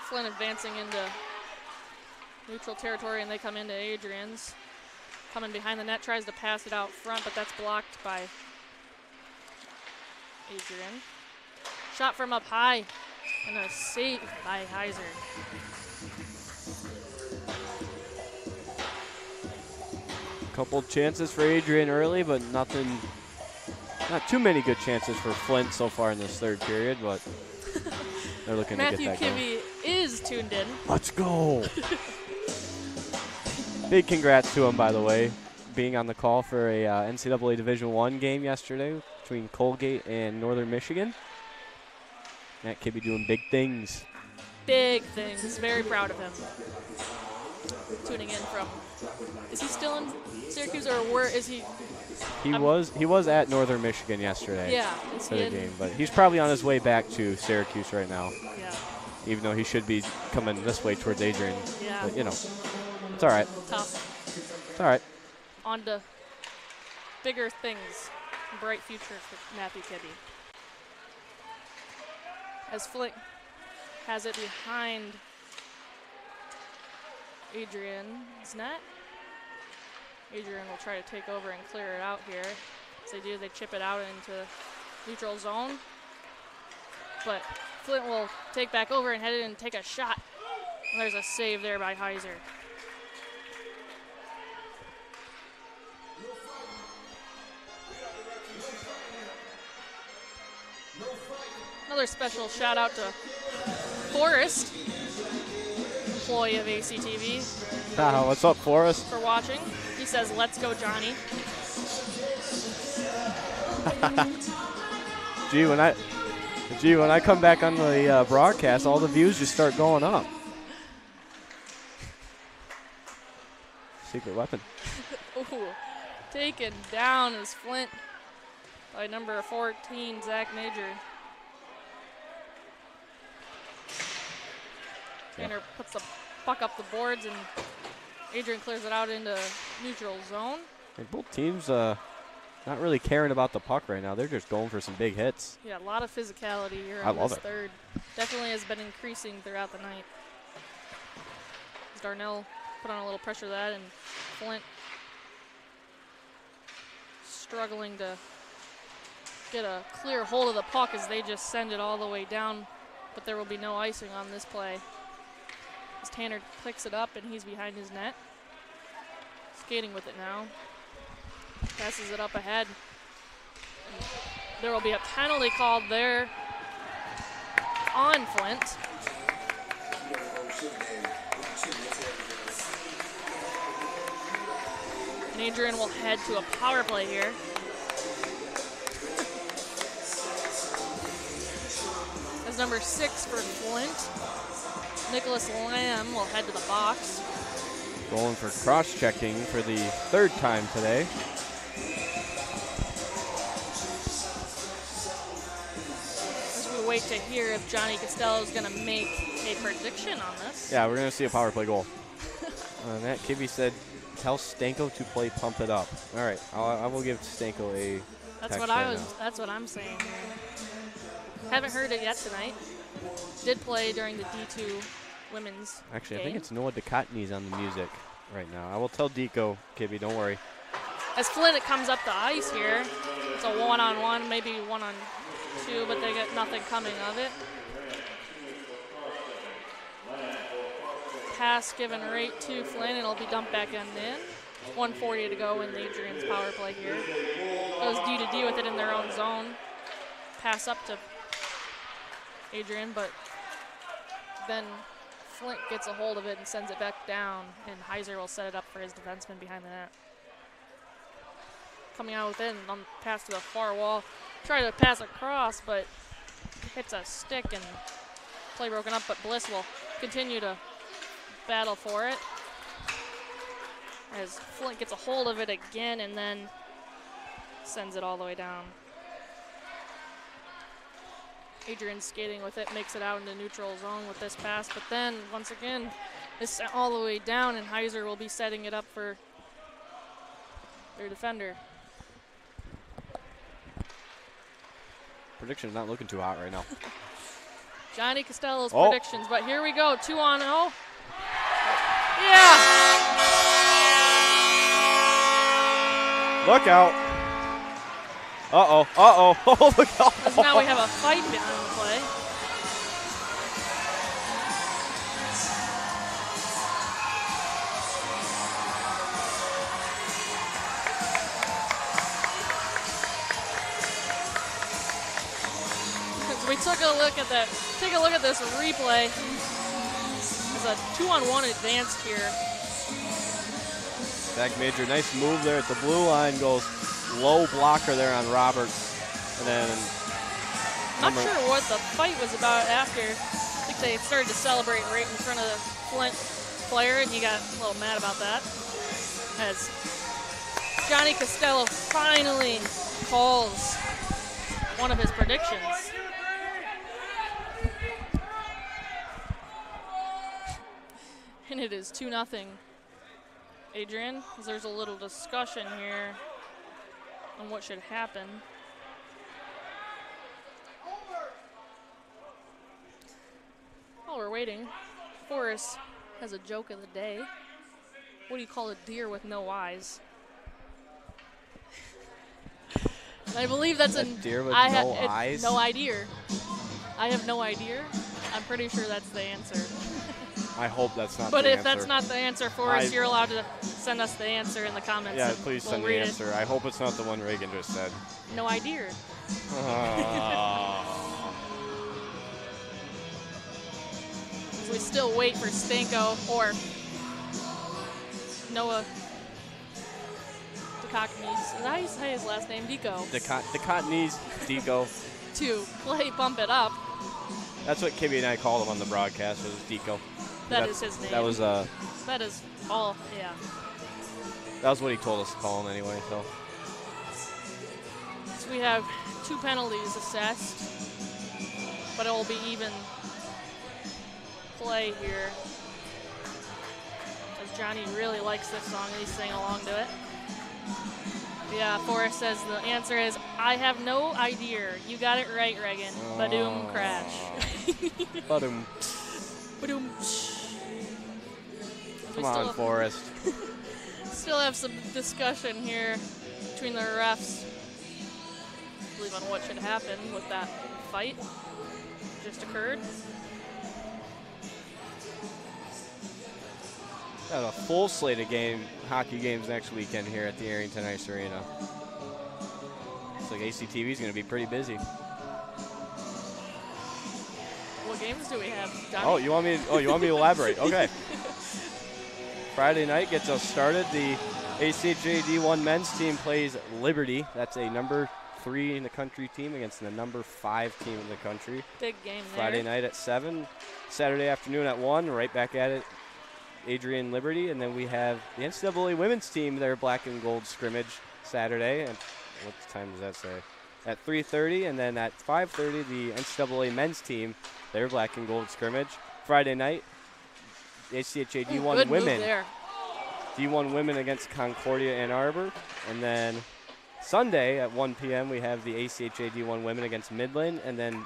Flint advancing into neutral territory, and they come into Adrian's. Coming behind the net, tries to pass it out front, but that's blocked by Adrian. Shot from up high, and a save by Heiser. Couple chances for Adrian early, but not too many good chances for Flint so far in this third period, but they're looking to get that going. Matthew Kibbe is tuned in. Let's go. Big congrats to him, by the way, being on the call for a NCAA Division I game yesterday between Colgate and Northern Michigan. Matt Kibbe doing big things. Big things. Very proud of him. Tuning in from, is he still in Syracuse, or where is he? He was at Northern Michigan yesterday. Yeah, for the game, but he's probably on his way back to Syracuse right now. Yeah. Even though he should be coming this way towards Adrian. Yeah. But, you know, it's all right. Tough. It's all right. On to bigger things. Bright future for Matthew Kibbe. As Flint has it behind Adrian's net. Adrian will try to take over and clear it out here. As they do, they chip it out into neutral zone. But Flint will take back over and head it and take a shot. And there's a save there by Heiser. Another special shout out to Forrest, employee of ACTV. What's up, Forrest? For watching. He says, "Let's go, Johnny." Gee, when I come back on the broadcast, all the views just start going up. Secret weapon. Ooh, taken down is Flint by number 14, Zach Major. Tanner puts the puck up the boards, and Adrian clears it out into neutral zone. And both teams not really caring about the puck right now. They're just going for some big hits. Yeah, a lot of physicality here I on love this it. third. Definitely has been increasing throughout the night. Darnell put on a little pressure to that, and Flint struggling to get a clear hold of the puck as they just send it all the way down, but there will be no icing on this play. As Tanner picks it up, and he's behind his net. Skating with it now. Passes it up ahead. And there will be a penalty called there on Flint. And Adrian will head to a power play here. is number 6 for Flint. Nicholas Lamb will head to the box. Going for cross-checking for the 3rd time today. As we wait to hear if Johnny Costello is going to make a prediction on this. Yeah, we're going to see a power play goal. Matt Kibbe said, tell Stanko to play Pump It Up. All right, I will give Stanko a That's text what right now. That's what I'm saying here. Haven't heard it yet tonight. Did play during the D2 women's Actually, game. I think it's Noah Ducatini's on the music right now. I will tell Deco, Kibbe, don't worry. As Flint comes up the ice here, it's a 1-on-1, maybe 1-on-2, but they get nothing coming of it. Pass given right to Flynn, and it'll be dumped back in. 1:40 to go in Adrian's power play here. Goes D to D with it in their own zone. Pass up to Adrian, but then Flint gets a hold of it and sends it back down, and Heiser will set it up for his defenseman behind the net. Coming out with it and on pass to the far wall. Try to pass across, but hits a stick and play broken up, but Bliss will continue to battle for it. As Flint gets a hold of it again and then sends it all the way down. Adrian skating with it, makes it out into neutral zone with this pass, but then once again, it's all the way down, and Heiser will be setting it up for their defender. Prediction's not looking too hot right now. Johnny Costello's predictions, but here we go, 2-on-0. Yeah! Look out. Uh-oh, uh-oh. Oh, look out. Because now we have a fight behind the play. So we took a look at that. Take a look at this replay. There's a 2-on-1 advanced here. Zach Major, nice move there at the blue line. Goes low blocker there on Roberts. And then Not sure what the fight was about after. I think they started to celebrate right in front of the Flint player, and he got a little mad about that. As Johnny Costello finally calls one of his predictions. And it is 2-0. Adrian, as there's a little discussion here on what should happen. While we're waiting, Forrest has a joke of the day. What do you call a deer with no eyes? I believe that's a deer with no eyes? No idea. I have no idea. I'm pretty sure that's the answer. I hope that's not but the if answer. that's not the answer for us, you're allowed to send us the answer in the comments. Yeah, please send the answer. I hope it's not the one Reagan just said. No idea. So we still wait for Stanko or Noah Dukaknis. Is that how you say his last name? Deco. Dukatnis, Deco. To play Bump It Up. That's what Kibbe and I called him on the broadcast, was Deco. That is his name. That was That is all, yeah. That was what he told us to call him anyway, so. So we have 2 penalties assessed, but it will be even play here. As Johnny really likes this song and he's singing along to it. Yeah, Forrest says the answer is, I have no idea. You got it right, Reagan. Badoom crash. Badoom. Badoom. Come on, Forrest. Still have some discussion here between the refs, I believe, on what should happen with that fight just occurred. Got a full slate of hockey games next weekend here at the Arrington Ice Arena. Looks like ACTV is going to be pretty busy. What games do we have, Johnny? Oh, you want me to elaborate? Okay. Friday night gets us started. The ACHA D1 men's team plays Liberty. That's a number 3 in the country team against the number 5 team in the country. Big game there. Friday night at 7, Saturday afternoon at 1, right back at it, Adrian Liberty. And then we have the NCAA women's team, their black and gold scrimmage Saturday. And what time does that say? At 3:30, and then at 5:30, the NCAA men's team, their black and gold scrimmage. Friday night, the ACHA D1 good women. move there. D1 women against Concordia Ann Arbor. And then Sunday at 1 p.m., we have the ACHA D1 women against Midland. And then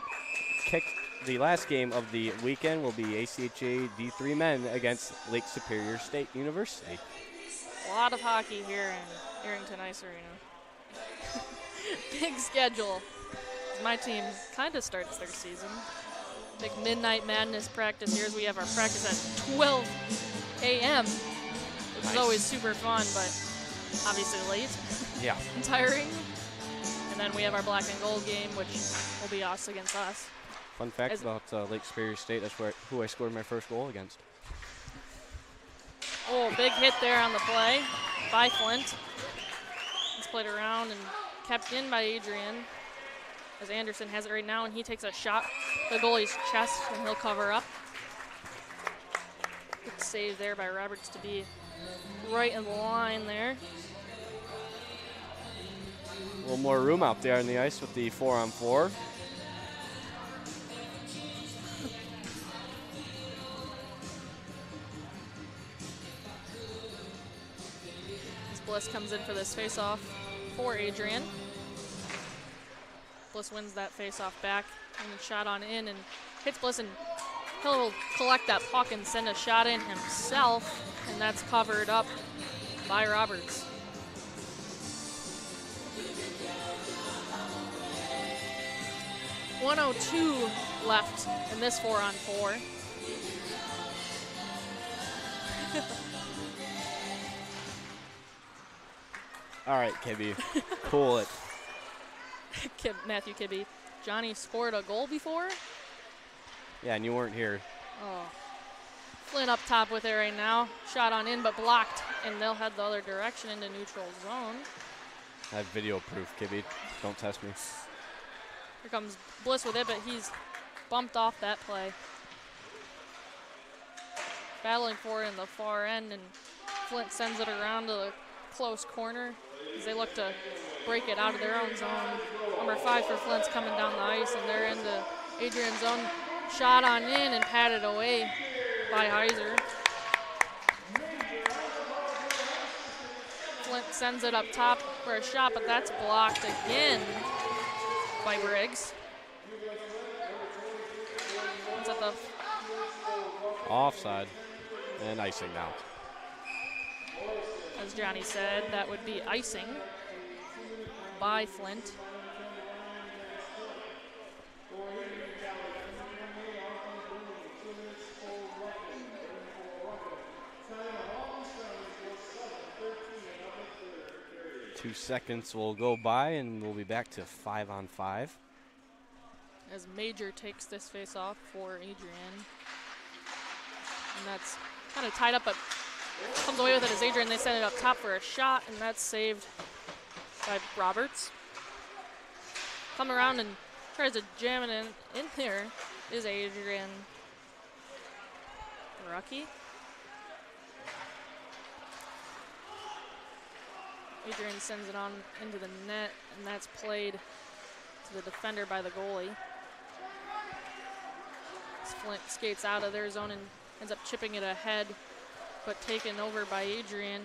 the last game of the weekend will be ACHA D3 men against Lake Superior State University. A lot of hockey here in Arrington Ice Arena. Big schedule. My team kind of starts their season. Big Midnight Madness practice here as we have our practice at 12 a.m., which is always super fun, but obviously late. Yeah. And tiring. And then we have our black and gold game, which will be us against us. Fun fact about Lake Superior State, that's who I scored my first goal against. Oh, big hit there on the play by Flint. It's played around and kept in by Adrian, as Anderson has it right now, and he takes a shot to the goalie's chest, and he'll cover up. Good save there by Roberts to be right in the line there. A little more room out there on the ice with the 4-on-4. As Bliss comes in for this face-off for Adrian. Bliss wins that face-off back and shot on in and hits Bliss, and he'll collect that puck and send a shot in himself, and that's covered up by Roberts. .102 left in this 4-on-4. All right, Kibby, cool it. Matthew Kibbe. Johnny scored a goal before. Yeah, and you weren't here. Oh. Flint up top with it right now. Shot on in, but blocked, and they'll head the other direction into neutral zone. I have video proof, Kibby. Don't test me. Here comes Bliss with it, but he's bumped off that play. Battling for it in the far end, and Flint sends it around to the close corner as they look to break it out of their own zone. Number 5 for Flint's coming down the ice, and they're into Adrian's zone. Shot on in and patted away by Heiser. Flint sends it up top for a shot, but that's blocked again by Briggs. It's at the offside and icing now. As Johnny said, that would be icing by Flint. Two seconds will go by, and we'll be back to 5-on-5. As Major takes this face off for Adrian. And that's kind of tied up, but comes away with it as Adrian. They send it up top for a shot, and that's saved by Roberts. Come around and tries to jam it in there is Adrian Rucky. Adrian sends it on into the net, and that's played to the defender by the goalie. Flint skates out of their zone and ends up chipping it ahead, but taken over by Adrian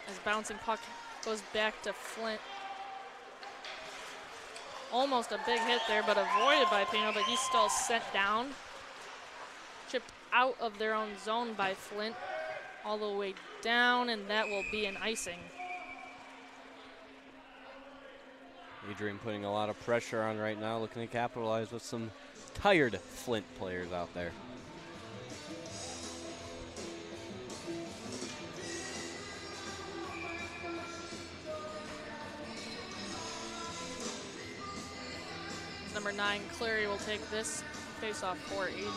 as bouncing puck goes back to Flint. Almost a big hit there, but avoided by Pino, but he's still sent down. Chipped out of their own zone by Flint, all the way down, and that will be an icing. Adrian putting a lot of pressure on right now, looking to capitalize with some tired Flint players out there. Number 9, Clary will take this face-off for Adrian.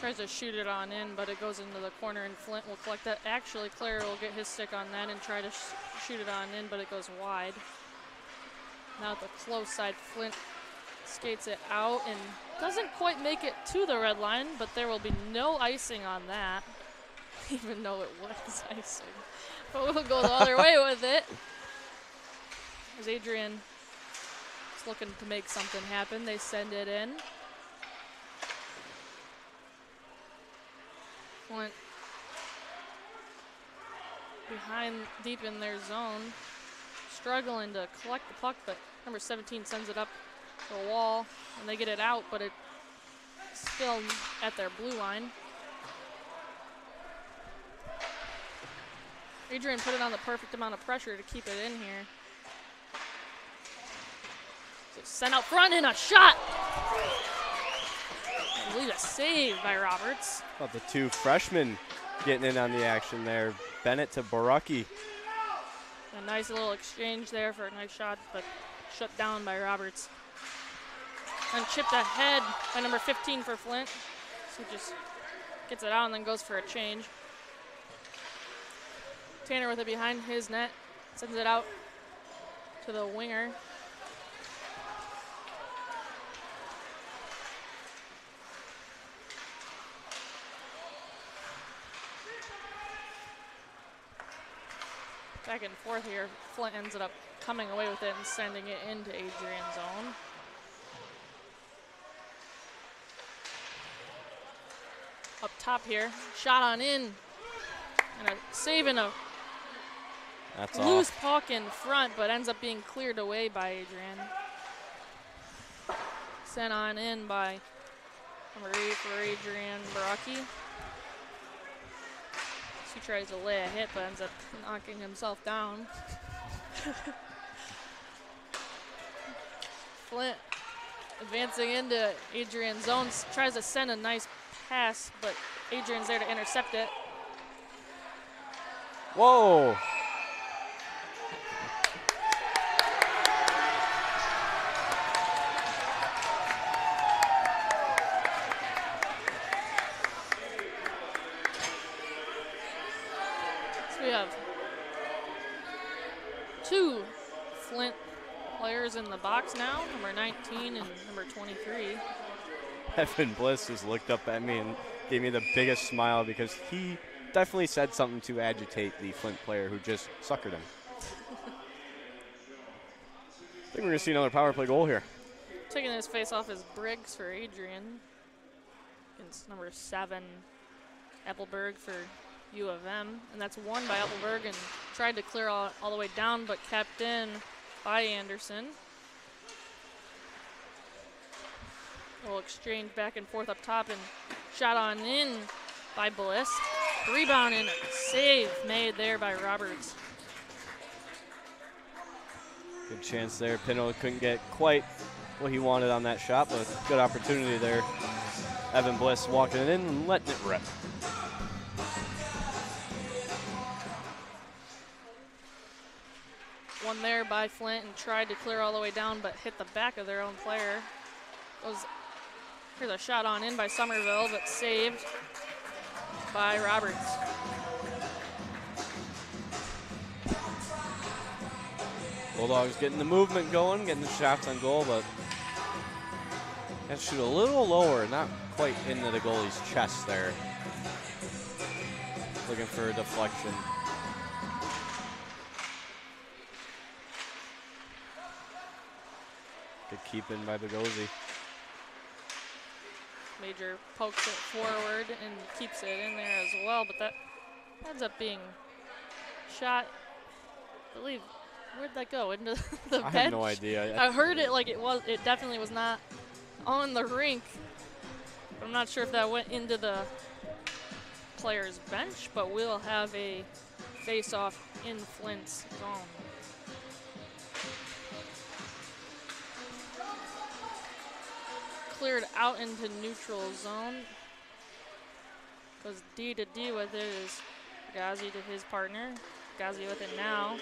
Tries to shoot it on in, but it goes into the corner, and Flint will collect that. Actually, Clary will get his stick on that and try to shoot it on in, but it goes wide. Now at the close side, Flint skates it out and doesn't quite make it to the red line, but there will be no icing on that, even though it was icing. But we'll go the other way with it. As Adrian is looking to make something happen, they send it in. Flint behind, deep in their zone, struggling to collect the puck, but number 17 sends it up the wall, and they get it out, but it's still at their blue line. Adrian put it on the perfect amount of pressure to keep it in here. So sent out front and a shot. I believe a save by Roberts. About the two freshmen getting in on the action there. Bennett to Baraki. A nice little exchange there for a nice shot, but shut down by Roberts. And chipped ahead by number 15 for Flint. So just gets it out and then goes for a change. Tanner with it behind his net. Sends it out to the winger. Back and forth here. Flint ends up coming away with it and sending it into Adrian's zone. Up top here, shot on in, and a save in a loose puck in front, but ends up being cleared away by Adrian. Sent on in by number 8 for Adrian Baraki. He tries to lay a hit, but ends up knocking himself down. Flint advancing into Adrian's zone, tries to send a nice pass, but Adrian's there to intercept it. Whoa! So we have two Flint players in the box now, number 19 and number 23. Evan Bliss just looked up at me and gave me the biggest smile because he definitely said something to agitate the Flint player who just suckered him. I think we're going to see another power play goal here. Taking his face off is Briggs for Adrian. Against number 7, Appleberg for U of M. And that's won by Appleberg and tried to clear all the way down, but kept in by Anderson. We'll exchange back and forth up top and shot on in by Bliss. Rebound and a save made there by Roberts. Good chance there. Pino couldn't get quite what he wanted on that shot, but good opportunity there. Evan Bliss walking it in and letting it rip. One there by Flint and tried to clear all the way down, but hit the back of their own player. Here's a shot on in by Somerville, but saved by Roberts. Bulldogs getting the movement going, getting the shots on goal, but got to shoot a little lower, not quite into the goalie's chest there. Looking for a deflection. Good keeping by Bagosi. Major pokes it forward and keeps it in there as well, but that ends up being shot, I believe, where'd that go? Into the bench? I have no idea. I heard it like it definitely was not on the rink. I'm not sure if that went into the player's bench, but we'll have a face-off in Flint's zone. Cleared out into neutral zone. Goes D to D with it is Ghazi to his partner. Ghazi with it now.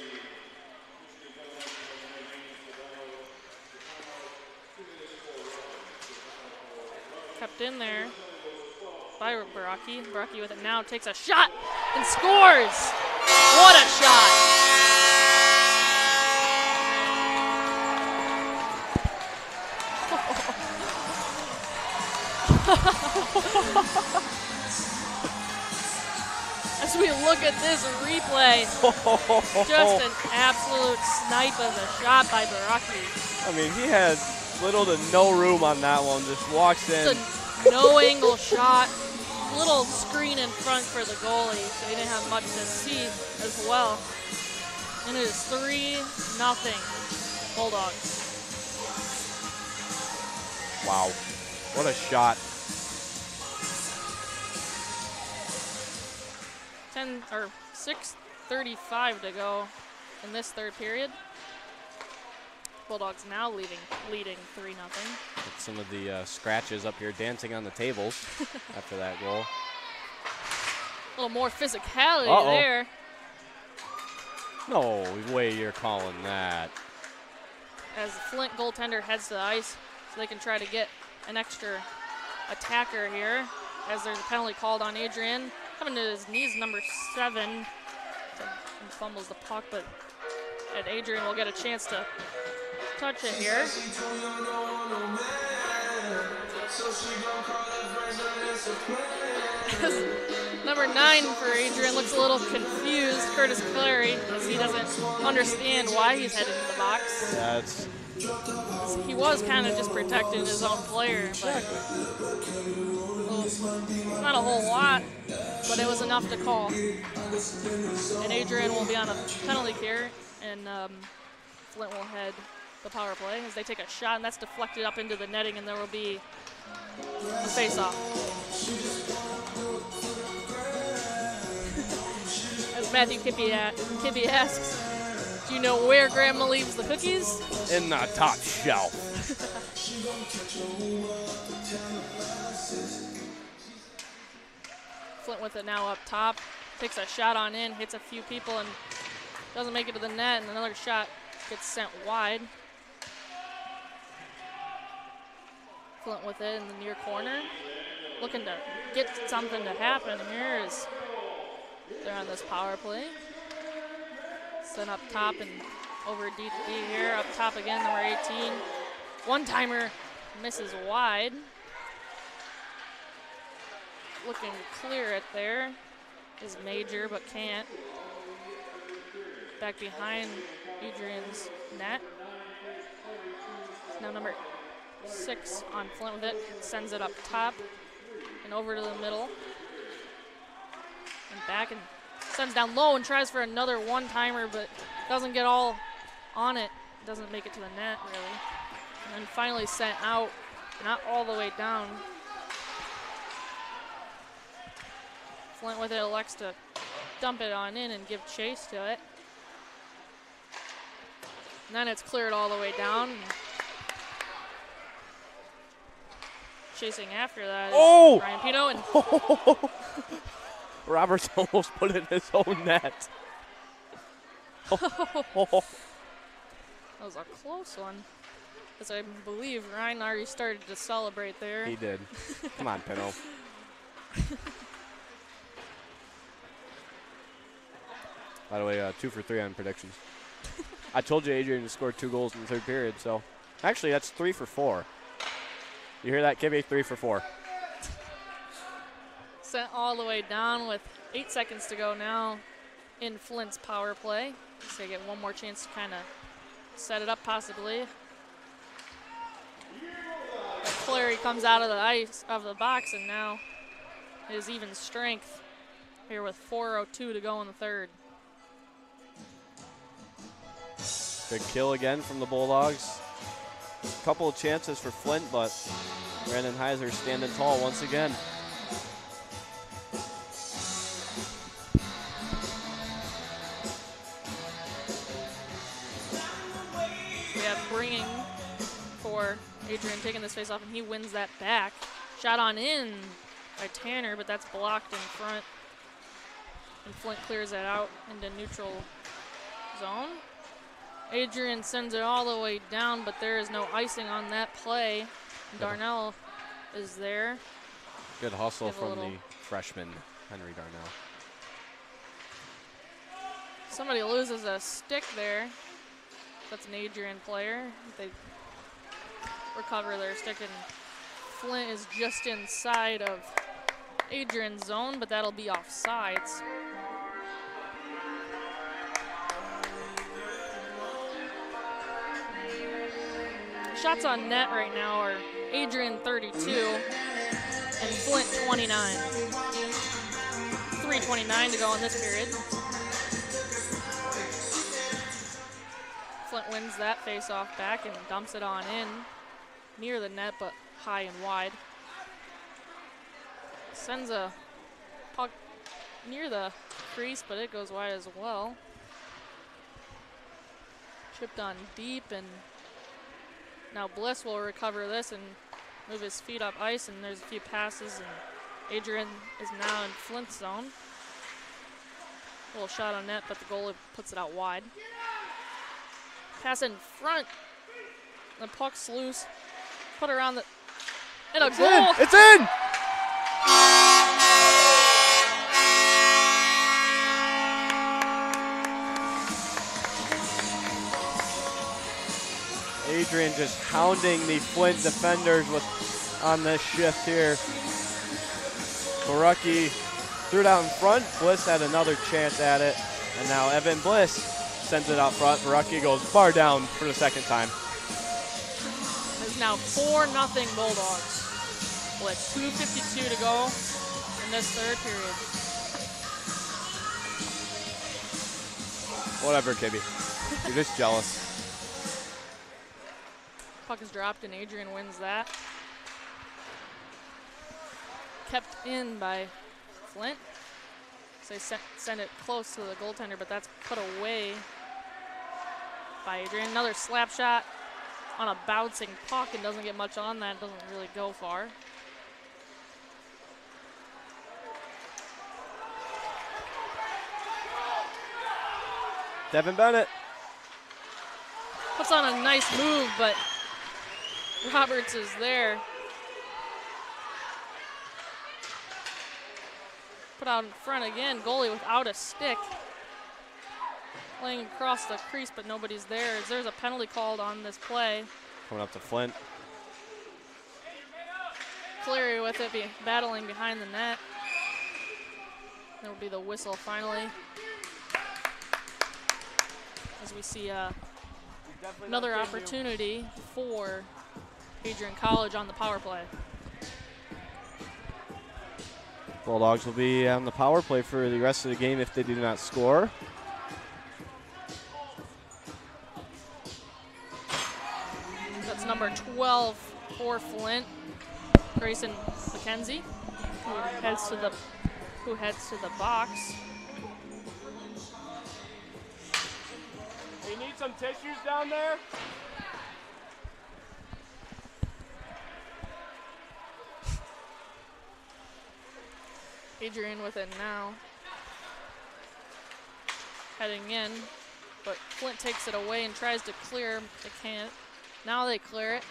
Kept in there by Baraki. Baraki with it now, takes a shot and scores! What a shot! As we look at this replay, just an absolute snipe of a shot by Baraki. I mean, he had little to no room on that one. Just walks in. It's a no-angle shot. Little screen in front for the goalie, so he didn't have much to see as well. And it is 3-0 Bulldogs. Wow, what a shot. 6:35 to go in this third period. Bulldogs now leading 3-0. Get some of the scratches up here dancing on the tables after that goal. A little more physicality there. No way you're calling that. As the Flint goaltender heads to the ice so they can try to get an extra attacker here. As there's a penalty called on Adrian. Coming to his knees, number 7. And fumbles the puck, but Adrian will get a chance to touch it here. Number 9 for Adrian looks a little confused, Curtis Clary, as he doesn't understand why he's headed to the box. Yeah, he was kind of just protecting his own player, but not a whole lot, but it was enough to call. And Adrian will be on a penalty here, and Flint will head the power play as they take a shot, and that's deflected up into the netting, and there will be a face-off. As Matthew Kibbe asks, do you know where Grandma leaves the cookies? in the top shelf. Flint with it now up top. Takes a shot on in, hits a few people, and doesn't make it to the net, and another shot gets sent wide. Flint with it in the near corner. Looking to get something to happen here as they're on this power play. Sent up top and over D to D here. Up top again, number 18. One-timer misses wide. Looking clear it there is Major, but can't. Back behind Adrian's net. Now number 6 on Flint with it. Sends it up top and over to the middle. And back and sends down low and tries for another one-timer, but doesn't get all on it. Doesn't make it to the net, really. And then finally sent out, not all the way down. Flint with it elects to dump it on in and give chase to it. And then it's cleared all the way down. Chasing after that is Ryan Pino. And Roberts almost put it in his own net. That was a close one. As I believe Ryan already started to celebrate there. He did. Come on, Pino. By the way, 2 for 3 on predictions. I told you Adrian scored 2 goals in the third period, so actually that's 3 for 4. You hear that, Kibbe? 3 for 4. Sent all the way down with 8 seconds to go now in Flint's power play. So they get one more chance to kind of set it up possibly. Clary comes out of the ice, of the box, and now his even strength here with 4:02 to go in the third. Good kill again from the Bulldogs. A couple of chances for Flint, but Brandon Heiser standing tall once again. We have bringing for Adrian taking this face off, and he wins that back. Shot on in by Tanner, but that's blocked in front. And Flint clears that out into neutral zone. Adrian sends it all the way down, but there is no icing on that play. Darnell is there. Good hustle from the freshman, Henry Darnell. Somebody loses a stick there. That's an Adrian player. They recover their stick and Flint is just inside of Adrian's zone, but that'll be offsides. Shots on net right now are Adrian 32 and Flint 29. 3:29 to go in this period. Flint wins that face-off back and dumps it on in near the net, but high and wide. Sends a puck near the crease, but it goes wide as well. Chipped on deep, and now Bliss will recover this and move his feet up ice, and there's a few passes, and Adrian is now in Flint's zone. A little shot on net, but the goalie puts it out wide. Pass in front. The puck's loose. Put around the... And a goal! It's in! Adrian just hounding the Flint defenders on this shift here. Barucki threw it out in front. Bliss had another chance at it. And now Evan Bliss sends it out front. Barucki goes bar down for the second time. It's now 4-0 Bulldogs with 2:52 to go in this third period. Whatever, Kibby. You're just jealous. Puck is dropped and Adrian wins that. Kept in by Flint. So they send it close to the goaltender, but that's put away by Adrian. Another slap shot on a bouncing puck and doesn't get much on that. Doesn't really go far. Devin Bennett. Puts on a nice move, but Roberts is there. Put out in front again. Goalie without a stick. Laying across the crease, but nobody's there. There's a penalty called on this play. Coming up to Flint. Cleary with it, battling behind the net. There will be the whistle finally. As we see another opportunity for Adrian College on the power play. Bulldogs will be on the power play for the rest of the game if they do not score. That's number 12 for Flint, Grayson McKenzie, who heads to the box. You need some tissues down there? Adrian with it now. Heading in, but Flint takes it away and tries to clear. They can't. Now they clear it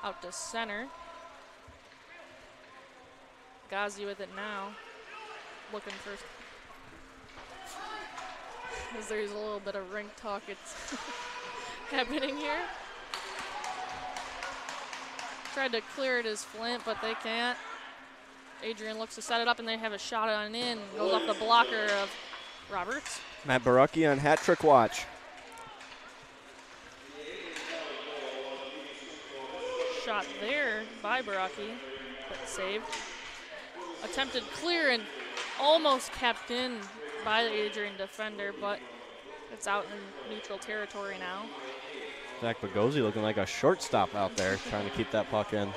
out to center. Ghazi with it now. Looking for... As there's a little bit of rink talk it's happening here. Tried to clear it as Flint, but they can't. Adrian looks to set it up, and they have a shot on in. Goes off the blocker of Roberts. Matt Barucki on hat trick watch. Shot there by Barucki, but saved. Attempted clear and almost kept in by the Adrian defender, but it's out in neutral territory now. Zach Bogozzi looking like a shortstop out there, trying to keep that puck in.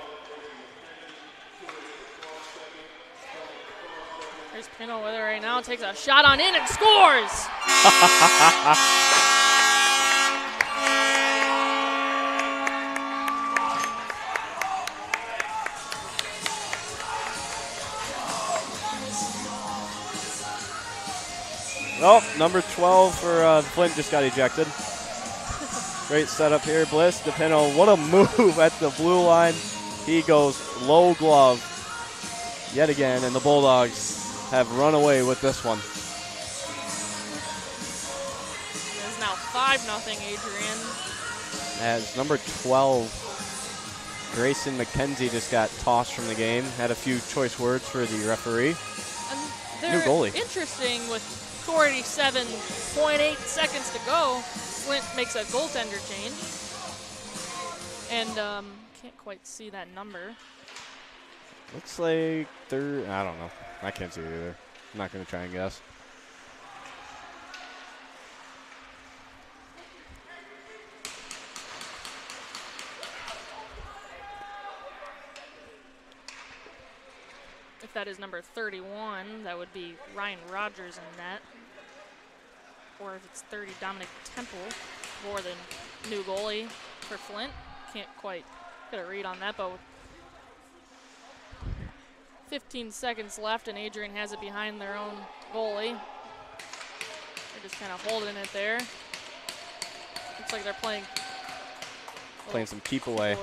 There's Pino with it right now, takes a shot on in and scores! Oh, number 12 for Flint just got ejected. Great setup here. Bliss, DePino, what a move at the blue line. He goes low glove yet again, and the Bulldogs have run away with this one. It's now 5-0 Adrian. As number 12 Grayson McKenzie just got tossed from the game. Had a few choice words for the referee. And new goalie. Interesting with 47.8 seconds to go. Flint makes a goaltender change. And can't quite see that number. Looks like third. I don't know. I can't see it either. I'm not going to try and guess. If that is number 31, that would be Ryan Rogers in net. Or if it's 30, Dominic Temple for the new goalie for Flint. Can't quite get a read on that, but with 15 seconds left and Adrian has it behind their own goalie. They're just kind of holding it there. Looks like they're playing some keep away.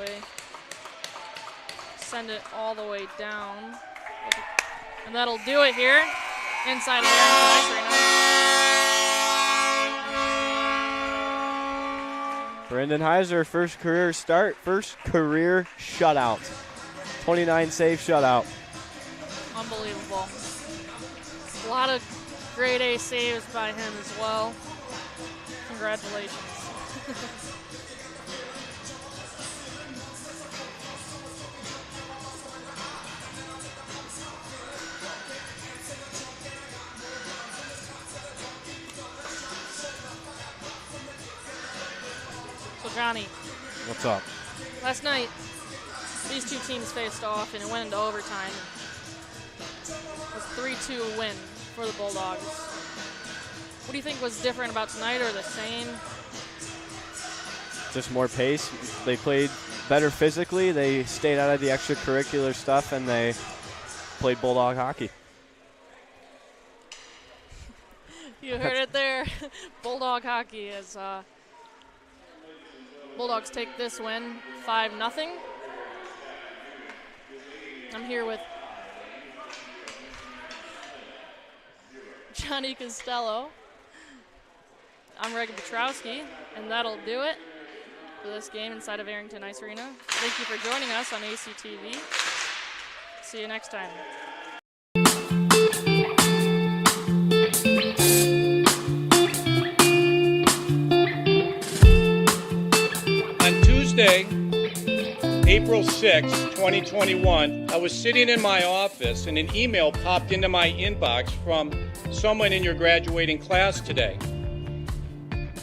Send it all the way down. And that'll do it here. Inside of the Brendan Heiser, first career start, first career shutout. 29 save shutout. Unbelievable. A lot of grade A saves by him as well. Congratulations. So Johnny. What's up? Last night, these two teams faced off and it went into overtime. It was a 3-2 win for the Bulldogs. What do you think was different about tonight or the same? Just more pace. They played better physically. They stayed out of the extracurricular stuff, and they played Bulldog hockey. You heard it there. Bulldog hockey as Bulldogs take this win 5-0. I'm here with Johnny Costello. I'm Regan Petrowski, and that'll do it for this game inside of Arrington Ice Arena. Thank you for joining us on ACTV. See you next time. On Tuesday, April 6, 2021, I was sitting in my office and an email popped into my inbox from someone in your graduating class today.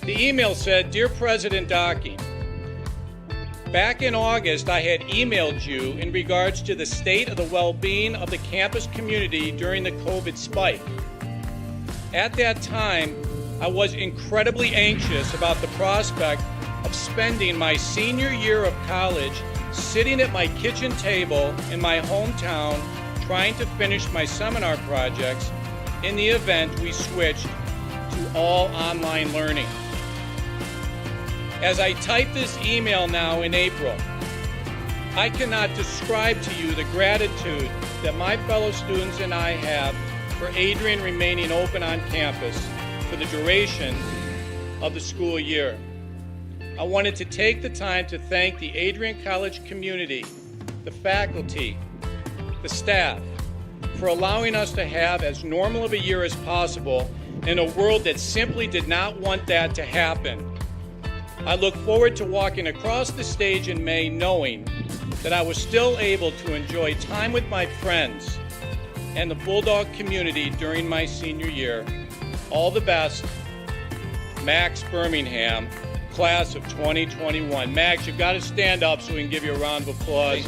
The email said, "Dear President Dockey, back in August I had emailed you in regards to the state of the well-being of the campus community during the COVID spike. At that time, I was incredibly anxious about the prospect of spending my senior year of college sitting at my kitchen table in my hometown trying to finish my seminar projects in the event we switched to all online learning. As I type this email now in April, I cannot describe to you the gratitude that my fellow students and I have for Adrian remaining open on campus for the duration of the school year. I wanted to take the time to thank the Adrian College community, the faculty, the staff, for allowing us to have as normal of a year as possible in a world that simply did not want that to happen. I look forward to walking across the stage in May knowing that I was still able to enjoy time with my friends and the Bulldog community during my senior year. All the best, Max Birmingham, class of 2021. Max, you've got to stand up so we can give you a round of applause.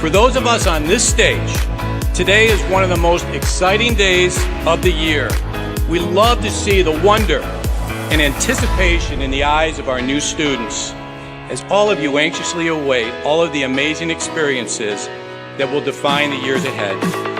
For those of us on this stage, today is one of the most exciting days of the year. We love to see the wonder and anticipation in the eyes of our new students, as all of you anxiously await all of the amazing experiences that will define the years ahead.